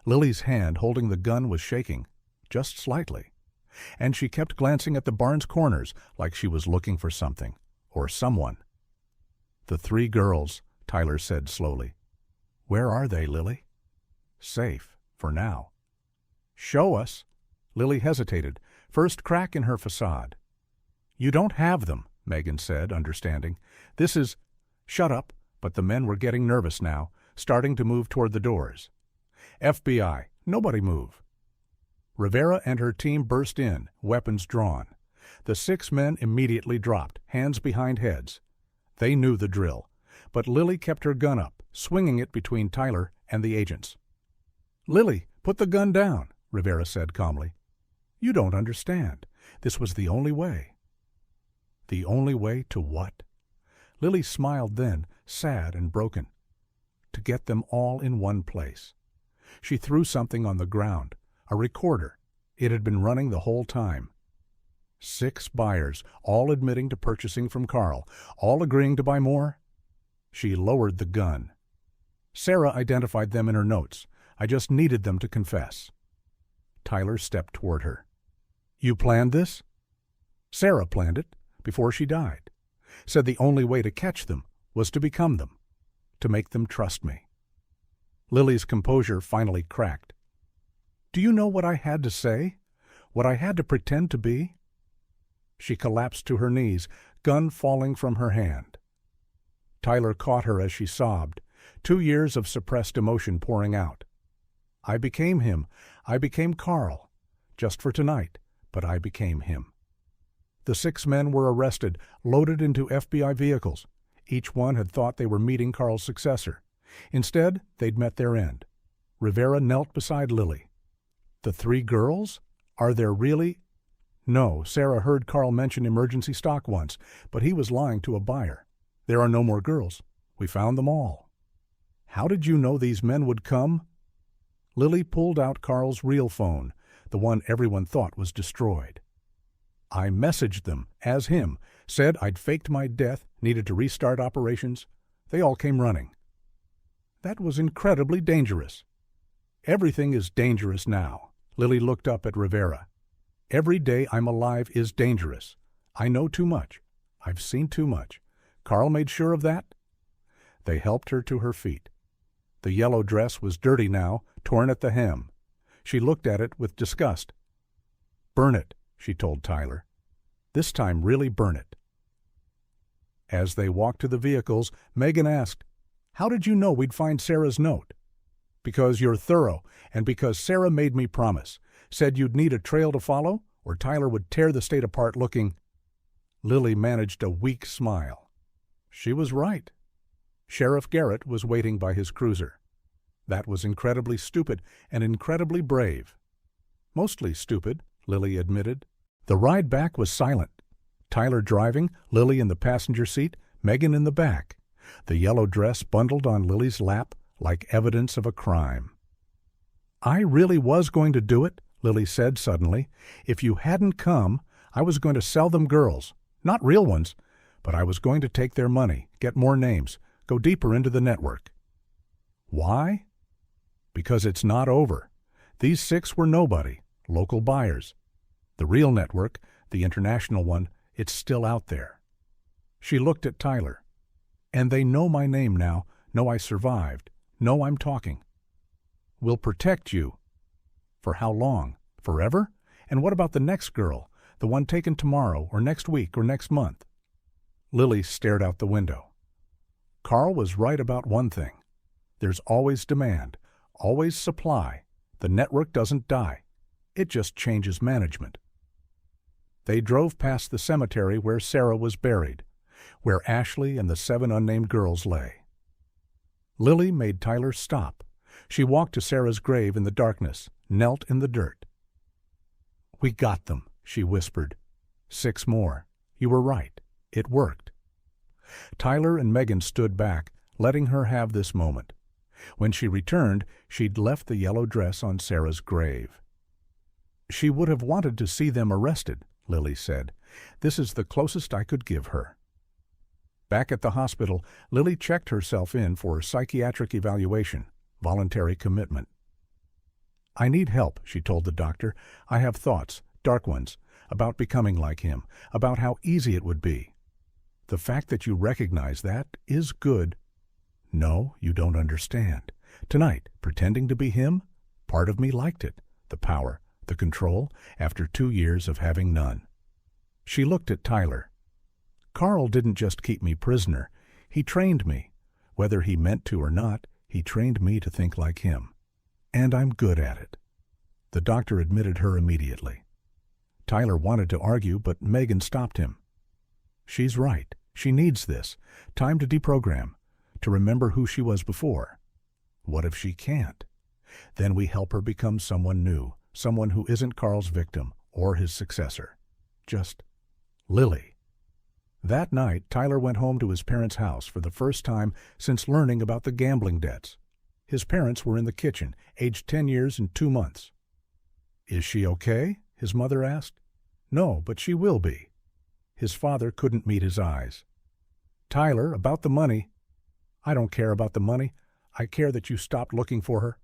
Lily's hand holding the gun was shaking, just slightly. And she kept glancing at the barn's corners like she was looking for something, or someone. "The 3 girls," Tyler said slowly. "Where are they, Lily?" "Safe, for now." "Show us." Lily hesitated, first crack in her facade. "You don't have them," Megan said, understanding. "This is—" "Shut up," but the men were getting nervous now, starting to move toward the doors. "FBI, nobody move." Rivera and her team burst in, weapons drawn. The 6 men immediately dropped, hands behind heads. They knew the drill, but Lily kept her gun up, swinging it between Tyler and the agents. "Lily, put the gun down," Rivera said calmly. "You don't understand. This was the only way." The only way to what? Lily smiled then, sad and broken. To get them all in one place. She threw something on the ground, a recorder. It had been running the whole time. 6 buyers, all admitting to purchasing from Carl, all agreeing to buy more. She lowered the gun. Sarah identified them in her notes. I just needed them to confess. Tyler stepped toward her. "You planned this?" "Sarah planned it, before she died. Said the only way to catch them was to become them, to make them trust me." Lily's composure finally cracked. "Do you know what I had to say? What I had to pretend to be?" She collapsed to her knees, gun falling from her hand. Tyler caught her as she sobbed, 2 years of suppressed emotion pouring out. "I became him. I became Carl. Just for tonight, but I became him." The 6 men were arrested, loaded into FBI vehicles. Each one had thought they were meeting Carl's successor. Instead, they'd met their end. Rivera knelt beside Lily. "The 3 girls? Are there really—" "No, Sarah heard Carl mention emergency stock once, but he was lying to a buyer. There are no more girls. We found them all." How did you know these men would come? Lily pulled out Carl's real phone, the one everyone thought was destroyed. I messaged them, as him, said I'd faked my death, needed to restart operations. They all came running. That was incredibly dangerous. Everything is dangerous now. Lily looked up at Rivera. Every day I'm alive is dangerous. I know too much. I've seen too much. Carl made sure of that? They helped her to her feet. The yellow dress was dirty now, torn at the hem. She looked at it with disgust. "Burn it," she told Tyler. "This time really burn it." As they walked to the vehicles, Megan asked, "How did you know we'd find Sarah's note?" "Because you're thorough, and because Sarah made me promise. Said you'd need a trail to follow, or Tyler would tear the state apart looking—" Lily managed a weak smile. She was right. Sheriff Garrett was waiting by his cruiser. That was incredibly stupid and incredibly brave. Mostly stupid, Lily admitted. The ride back was silent. Tyler driving, Lily in the passenger seat, Megan in the back. The yellow dress bundled on Lily's lap like evidence of a crime. "I really was going to do it," Lily said suddenly. "If you hadn't come, I was going to sell them girls. Not real ones, but I was going to take their money, get more names, go deeper into the network." Why? Because it's not over. These 6 were nobody, local buyers. The real network, the international one, it's still out there. She looked at Tyler. "And they know my name now, know I survived, know I'm talking. We'll protect you." "For how long? Forever? And what about the next girl, the one taken tomorrow or next week or next month?" Lily stared out the window. Carl was right about one thing. There's always demand, always supply. The network doesn't die. It just changes management. They drove past the cemetery where Sarah was buried, where Ashley and the 7 unnamed girls lay. Lily made Tyler stop. She walked to Sarah's grave in the darkness, knelt in the dirt. "We got them," she whispered. 6 more. You were right. It worked. Tyler and Megan stood back, letting her have this moment. When she returned, she'd left the yellow dress on Sarah's grave. "She would have wanted to see them arrested," Lily said. "This is the closest I could give her." Back at the hospital, Lily checked herself in for a psychiatric evaluation, voluntary commitment. "I need help," she told the doctor. "I have thoughts, dark ones, about becoming like him, about how easy it would be. The fact that you recognize that is good." "No, you don't understand. Tonight, pretending to be him, part of me liked it, the power, the control, after 2 years of having none." She looked at Tyler. "Carl didn't just keep me prisoner. He trained me. Whether he meant to or not, he trained me to think like him. And I'm good at it." The doctor admitted her immediately. Tyler wanted to argue, but Megan stopped him. "She's right. She needs this. Time to deprogram, to remember who she was before. What if she can't? Then we help her become someone new, someone who isn't Carl's victim or his successor. Just Lily." That night, Tyler went home to his parents' house for the first time since learning about the gambling debts. His parents were in the kitchen, aged 10 years and 2 months. "Is she okay?" his mother asked. "No, but she will be." His father couldn't meet his eyes. "Tyler, about the money." "I don't care about the money. I care that you stopped looking for her."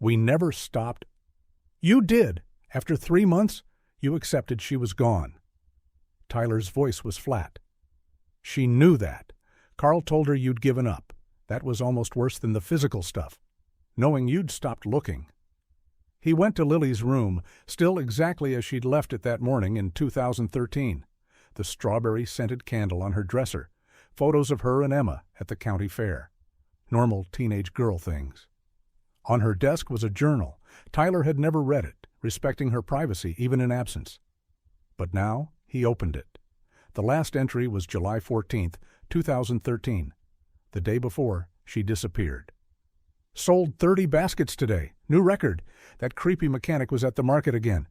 "We never stopped." "You did. After 3 months, you accepted she was gone." Tyler's voice was flat. "She knew that. Carl told her you'd given up. That was almost worse than the physical stuff. Knowing you'd stopped looking." He went to Lily's room, still exactly as she'd left it that morning in 2013. The strawberry-scented candle on her dresser, photos of her and Emma at the county fair. Normal teenage girl things. On her desk was a journal. Tyler had never read it, respecting her privacy even in absence. But now he opened it. The last entry was July 14th, 2013. The day before, she disappeared. "Sold 30 baskets today. New record. That creepy mechanic was at the market again.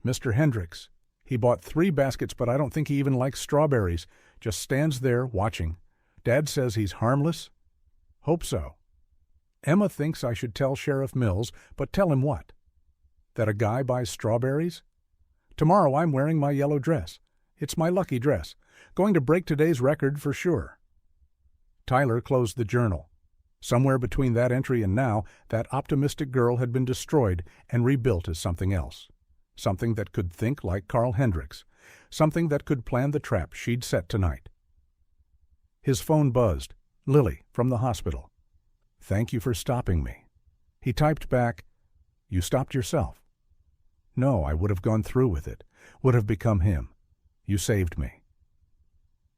Mr. Hendricks. He bought 3 baskets, but I don't think he even likes strawberries. Just stands there watching. Dad says he's harmless. Hope so. Emma thinks I should tell Sheriff Mills, but tell him what? That a guy buys strawberries? Tomorrow I'm wearing my yellow dress. It's my lucky dress. Going to break today's record for sure. Tyler closed the journal. Somewhere between that entry and now, that optimistic girl had been destroyed and rebuilt as something else. Something that could think like Carl Hendricks. Something that could plan the trap she'd set tonight. His phone buzzed. Lily, from the hospital. Thank you for stopping me. He typed back, You stopped yourself. No, I would have gone through with it. Would have become him. You saved me.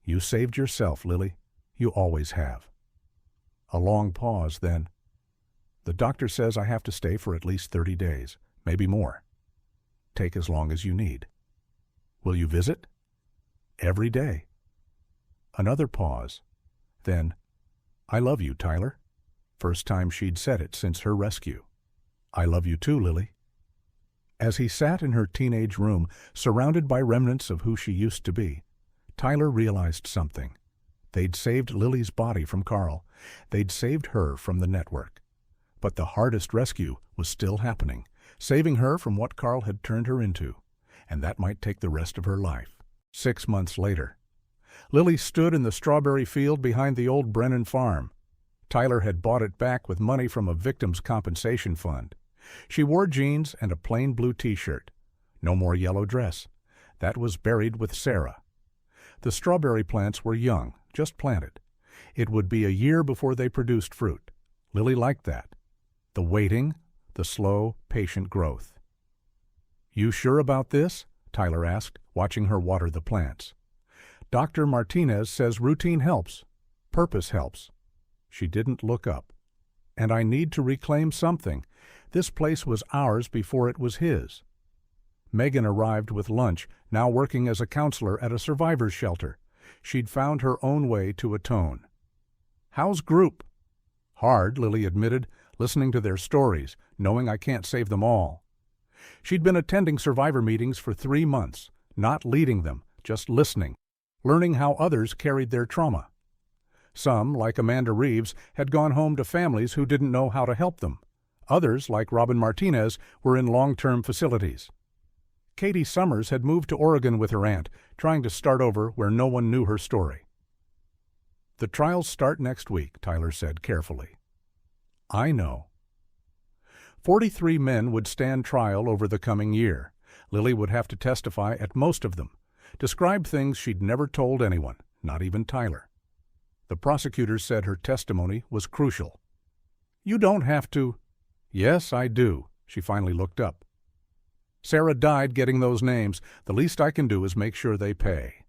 You saved yourself, Lily. You always have. A long pause, then. The doctor says I have to stay for at least 30 days, maybe more. Take as long as you need. Will you visit? Every day. Another pause. Then, I love you, Tyler. First time she'd said it since her rescue. I love you too, Lily. As he sat in her teenage room, surrounded by remnants of who she used to be, Tyler realized something. They'd saved Lily's body from Carl. They'd saved her from the network. But the hardest rescue was still happening, saving her from what Carl had turned her into, and that might take the rest of her life. 6 months later. Lily stood in the strawberry field behind the old Brennan farm. Tyler had bought it back with money from a victim's compensation fund. She wore jeans and a plain blue t-shirt. No more yellow dress. That was buried with Sarah. The strawberry plants were young, just planted. It would be a year before they produced fruit. Lily liked that. The waiting, the slow, patient growth. You sure about this? Tyler asked, watching her water the plants. Dr. Martinez says routine helps. Purpose helps. She didn't look up. And I need to reclaim something. This place was ours before it was his. Megan arrived with lunch, now working as a counselor at a survivor's shelter. She'd found her own way to atone. How's group? Hard, Lily admitted, listening to their stories, knowing I can't save them all. She'd been attending survivor meetings for 3 months, not leading them, just listening, learning how others carried their trauma. Some, like Amanda Reeves, had gone home to families who didn't know how to help them. Others, like Robin Martinez, were in long-term facilities. Katie Summers had moved to Oregon with her aunt, trying to start over where no one knew her story. The trials start next week, Tyler said carefully. I know. 43 men would stand trial over the coming year. Lily would have to testify at most of them, describe things she'd never told anyone, not even Tyler. The prosecutors said her testimony was crucial. You don't have to. Yes, I do. She finally looked up. Sarah died getting those names. The least I can do is make sure they pay.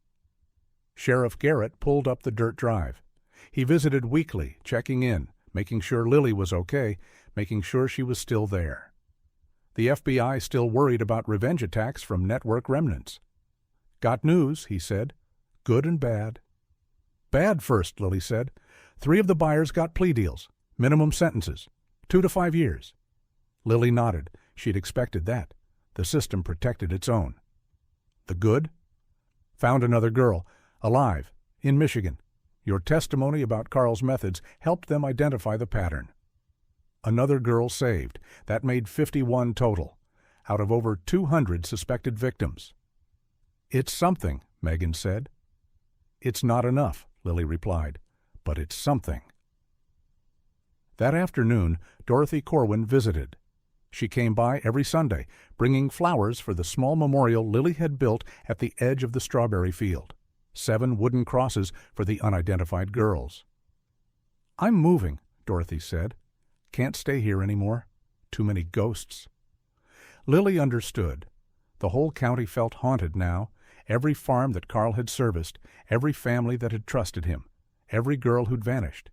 Sheriff Garrett pulled up the dirt drive. He visited weekly, checking in, making sure Lily was okay, making sure she was still there. The FBI still worried about revenge attacks from network remnants. Got news, he said. Good and bad. Bad first, Lily said. 3 of the buyers got plea deals, minimum sentences, 2 to 5 years. Lily nodded. She'd expected that. The system protected its own. The good? Found another girl, alive, in Michigan. Your testimony about Carl's methods helped them identify the pattern. Another girl saved. That made 51 total, out of over 200 suspected victims. It's something, Megan said. It's not enough, Lily replied, but it's something. That afternoon, Dorothy Corwin visited. She came by every Sunday, bringing flowers for the small memorial Lily had built at the edge of the strawberry field. 7 wooden crosses for the unidentified girls. I'm moving, Dorothy said. Can't stay here anymore. Too many ghosts. Lily understood. The whole county felt haunted now. Every farm that Carl had serviced, every family that had trusted him, every girl who'd vanished.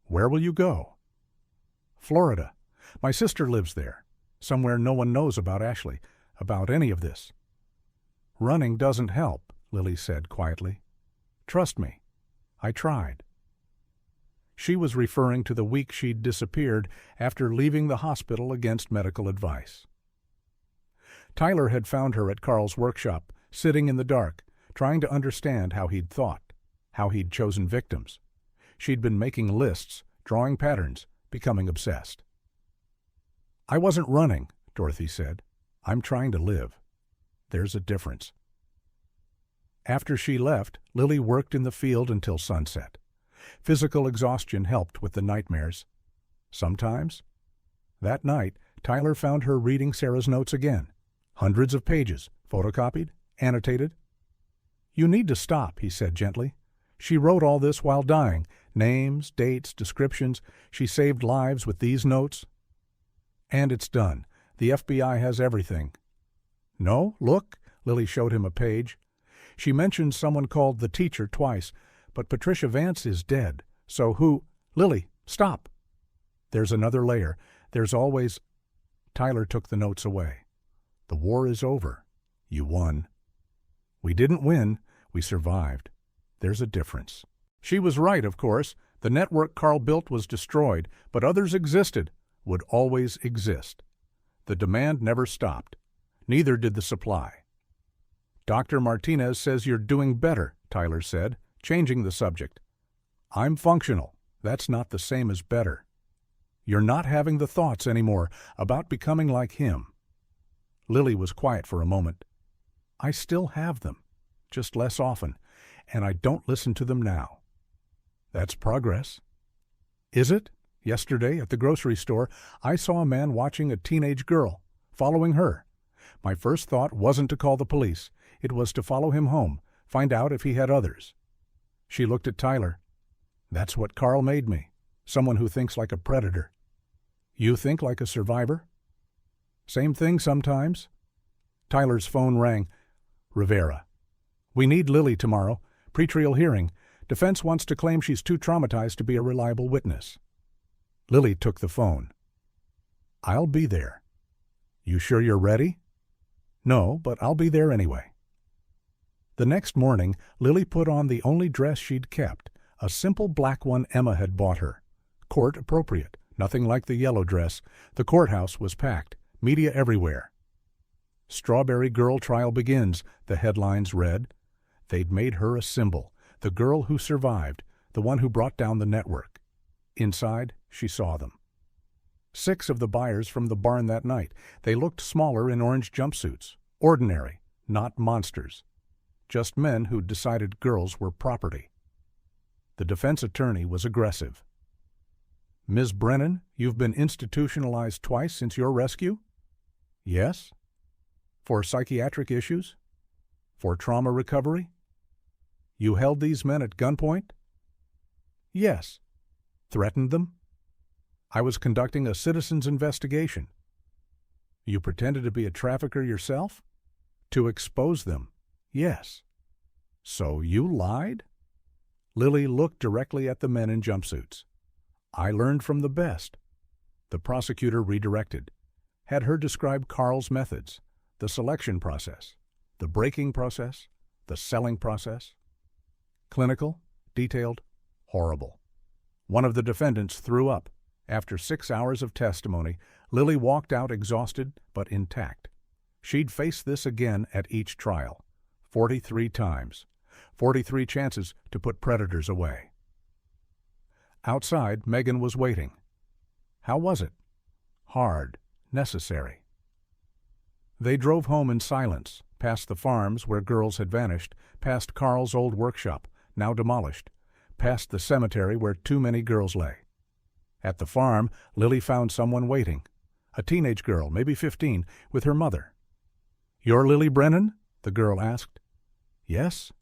Where will you go? Florida. My sister lives there. Somewhere no one knows about Ashley, about any of this. Running doesn't help, Lily said quietly. Trust me. I tried. She was referring to the week she'd disappeared after leaving the hospital against medical advice. Tyler had found her at Carl's workshop, sitting in the dark, trying to understand how he'd thought, how he'd chosen victims. She'd been making lists, drawing patterns, becoming obsessed. "I wasn't running," Dorothy said. "I'm trying to live. There's a difference." After she left, Lily worked in the field until sunset. Physical exhaustion helped with the nightmares. Sometimes. That night, Tyler found her reading Sarah's notes again. Hundreds of pages, photocopied, annotated. "You need to stop," he said gently. "She wrote all this while dying. Names, dates, descriptions. She saved lives with these notes. And it's done. The FBI has everything." "No, look." Lily showed him a page. "She mentioned someone called the teacher twice, but Patricia Vance is dead. So who—" "Lily, stop." "There's another layer. There's always—" Tyler took the notes away. "The war is over. You won." "We didn't win. We survived. There's a difference." She was right, of course. The network Carl built was destroyed, but others existed, would always exist. The demand never stopped. Neither did the supply. "Dr. Martinez says you're doing better," Tyler said, changing the subject. "I'm functional. That's not the same as better. You're not having the thoughts anymore about becoming like him." Lily was quiet for a moment. "I still have them, just less often, and I don't listen to them now." "That's progress." "Is it? Yesterday, at the grocery store, I saw a man watching a teenage girl, following her. My first thought wasn't to call the police. It was to follow him home, find out if he had others." She looked at Tyler. "That's what Carl made me, someone who thinks like a predator." "You think like a survivor?" "Same thing sometimes." Tyler's phone rang. "Rivera. We need Lily tomorrow. Pretrial hearing. Defense wants to claim she's too traumatized to be a reliable witness." Lily took the phone. "I'll be there." "You sure you're ready?" "No, but I'll be there anyway." The next morning, Lily put on the only dress she'd kept, a simple black one Emma had bought her. Court appropriate, nothing like the yellow dress. The courthouse was packed, media everywhere. "Strawberry Girl Trial Begins," the headlines read. They'd made her a symbol, the girl who survived, the one who brought down the network. Inside, she saw them. 6 of the buyers from the barn that night. They looked smaller in orange jumpsuits. Ordinary, not monsters. Just men who'd decided girls were property. The defense attorney was aggressive. "Ms. Brennan, you've been institutionalized twice since your rescue?" "Yes." "For psychiatric issues? For trauma recovery?" "You held these men at gunpoint?" "Yes." "Threatened them?" "I was conducting a citizen's investigation." "You pretended to be a trafficker yourself?" "To expose them. Yes." "So you lied?" Lily looked directly at the men in jumpsuits. "I learned from the best." The prosecutor redirected, had her describe Carl's methods, the selection process, the breaking process, the selling process. Clinical, detailed, horrible. One of the defendants threw up. After 6 hours of testimony, Lily walked out exhausted but intact. She'd face this again at each trial. 43 times. 43 chances to put predators away. Outside, Megan was waiting. How was it? Hard. Necessary. They drove home in silence, past the farms where girls had vanished, past Carl's old workshop, now demolished, past the cemetery where too many girls lay. At the farm, Lily found someone waiting. A teenage girl, maybe 15, with her mother. "You're Lily Brennan?" the girl asked. "Yes."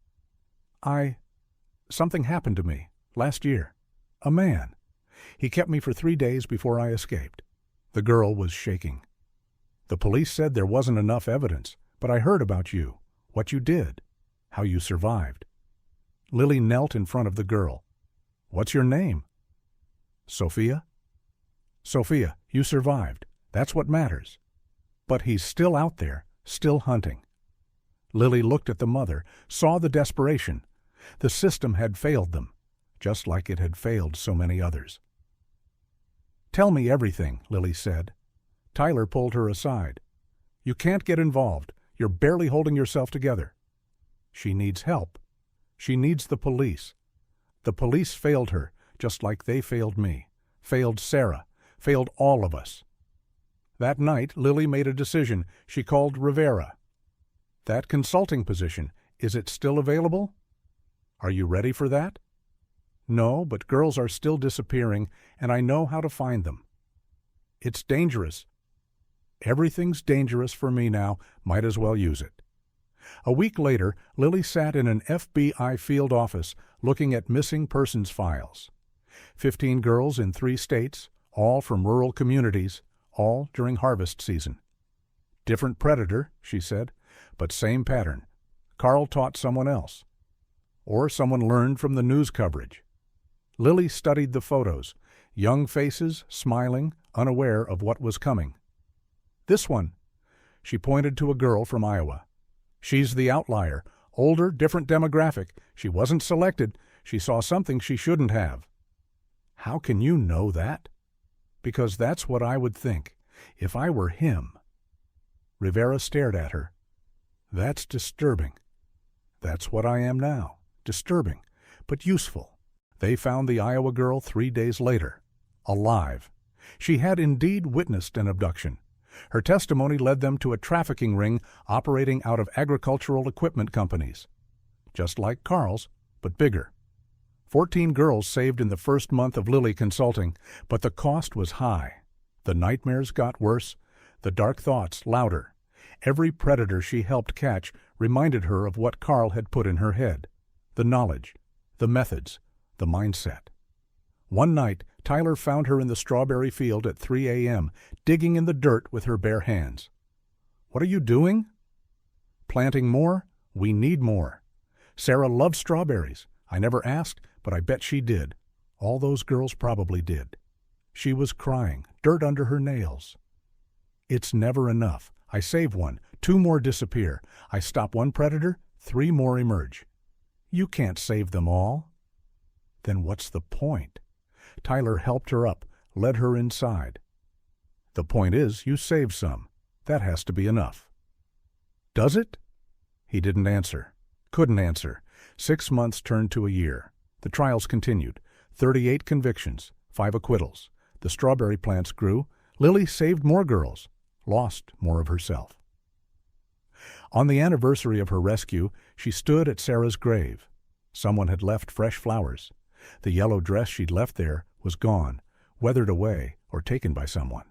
Something happened to me, last year. A man. He kept me for 3 days before I escaped." The girl was shaking. "The police said there wasn't enough evidence, but I heard about you, what you did, how you survived." Lily knelt in front of the girl. "What's your name?" "Sophia." "Sophia, you survived. That's what matters. But he's still out there, still hunting." Lily looked at the mother, saw the desperation. The system had failed them, just like it had failed so many others. "Tell me everything," Lily said. Tyler pulled her aside. "You can't get involved. You're barely holding yourself together." "She needs help. She needs the police. The police failed her, just like they failed me. failed Sarah, failed all of us. That night, Lily made a decision. She called Rivera. That consulting position, is it still available? Are you ready for that? No, but girls are still disappearing, and I know how to find them. It's dangerous. Everything's dangerous for me now. Might as well use it. A week later, Lily sat in an FBI field office looking at missing persons files. 15 girls in 3 states, all from rural communities, all during harvest season. Different predator, she said, but same pattern. Carl taught someone else. Or someone learned from the news coverage. Lily studied the photos, young faces, smiling, unaware of what was coming. This one. She pointed to a girl from Iowa. She's the outlier, older, different demographic. She wasn't selected. She saw something she shouldn't have. How can you know that? Because that's what I would think, if I were him. Rivera stared at her. That's disturbing. That's what I am now. Disturbing, but useful. They found the Iowa girl 3 days later, alive. She had indeed witnessed an abduction. Her testimony led them to a trafficking ring operating out of agricultural equipment companies. Just like Carl's, but bigger. 14 girls saved in the first month of Lily consulting, but the cost was high. The nightmares got worse, the dark thoughts louder. Every predator she helped catch reminded her of what Carl had put in her head. The knowledge, the methods, the mindset. One night, Tyler found her in the strawberry field at 3 a.m., digging in the dirt with her bare hands. What are you doing? Planting more? We need more. Sarah loved strawberries. I never asked, but I bet she did. All those girls probably did. She was crying, dirt under her nails. It's never enough. I save one, 2 more disappear. I stop one predator, 3 more emerge. You can't save them all. Then what's the point? Tyler helped her up, led her inside. The point is, you saved some. That has to be enough. Does it? He didn't answer. Couldn't answer. 6 months turned to a year. The trials continued. 38 convictions, 5 acquittals. The strawberry plants grew. Lily saved more girls, lost more of herself. On the anniversary of her rescue, she stood at Sarah's grave. Someone had left fresh flowers. The yellow dress she'd left there was gone, weathered away, or taken by someone.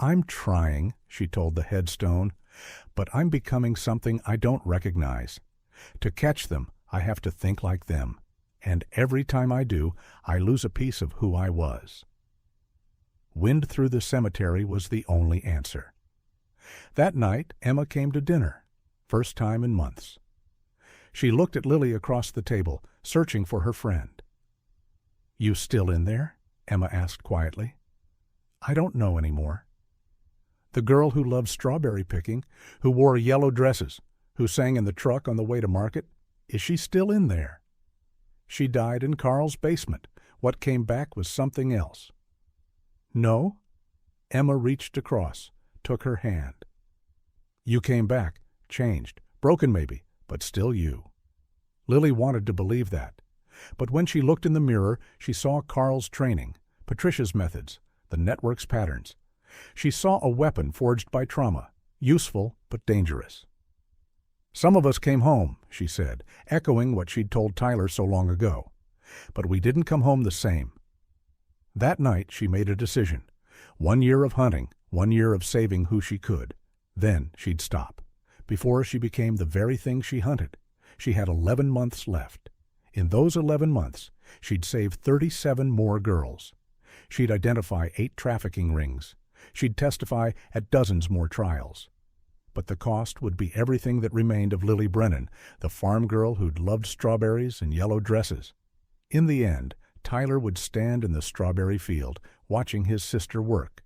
I'm trying, she told the headstone, but I'm becoming something I don't recognize. To catch them, I have to think like them, and every time I do, I lose a piece of who I was. Wind through the cemetery was the only answer. That night, Emma came to dinner, first time in months. She looked at Lily across the table, searching for her friend. You still in there? Emma asked quietly. I don't know anymore. The girl who loved strawberry picking, who wore yellow dresses, who sang in the truck on the way to market, is she still in there? She died in Carl's basement. What came back was something else. No? Emma reached across, took her hand. You came back, changed, broken maybe, but still you. Lily wanted to believe that. But when she looked in the mirror, she saw Carl's training, Patricia's methods, the network's patterns. She saw a weapon forged by trauma, useful but dangerous. Some of us came home, she said, echoing what she'd told Tyler so long ago. But we didn't come home the same. That night she made a decision. 1 year of hunting, 1 year of saving who she could. Then she'd stop. Before she became the very thing she hunted. She had 11 months left. In those 11 months, she'd save 37 more girls. She'd identify 8 trafficking rings. She'd testify at dozens more trials. But the cost would be everything that remained of Lily Brennan, the farm girl who'd loved strawberries and yellow dresses. In the end, Tyler would stand in the strawberry field, watching his sister work.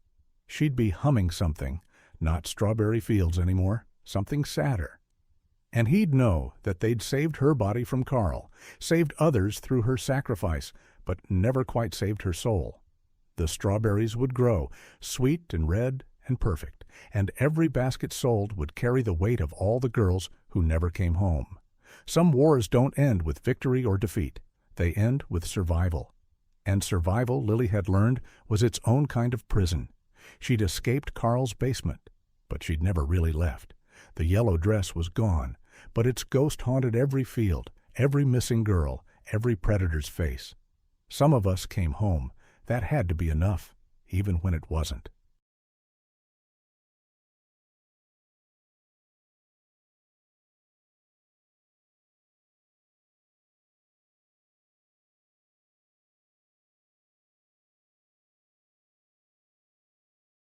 She'd be humming something, not strawberry fields anymore, something sadder. And he'd know that they'd saved her body from Carl, saved others through her sacrifice, but never quite saved her soul. The strawberries would grow, sweet and red and perfect, and every basket sold would carry the weight of all the girls who never came home. Some wars don't end with victory or defeat. They end with survival. And survival, Lily had learned, was its own kind of prison. She'd escaped Carl's basement, but she'd never really left. The yellow dress was gone, but its ghost haunted every field, every missing girl, every predator's face. Some of us came home. That had to be enough, even when it wasn't.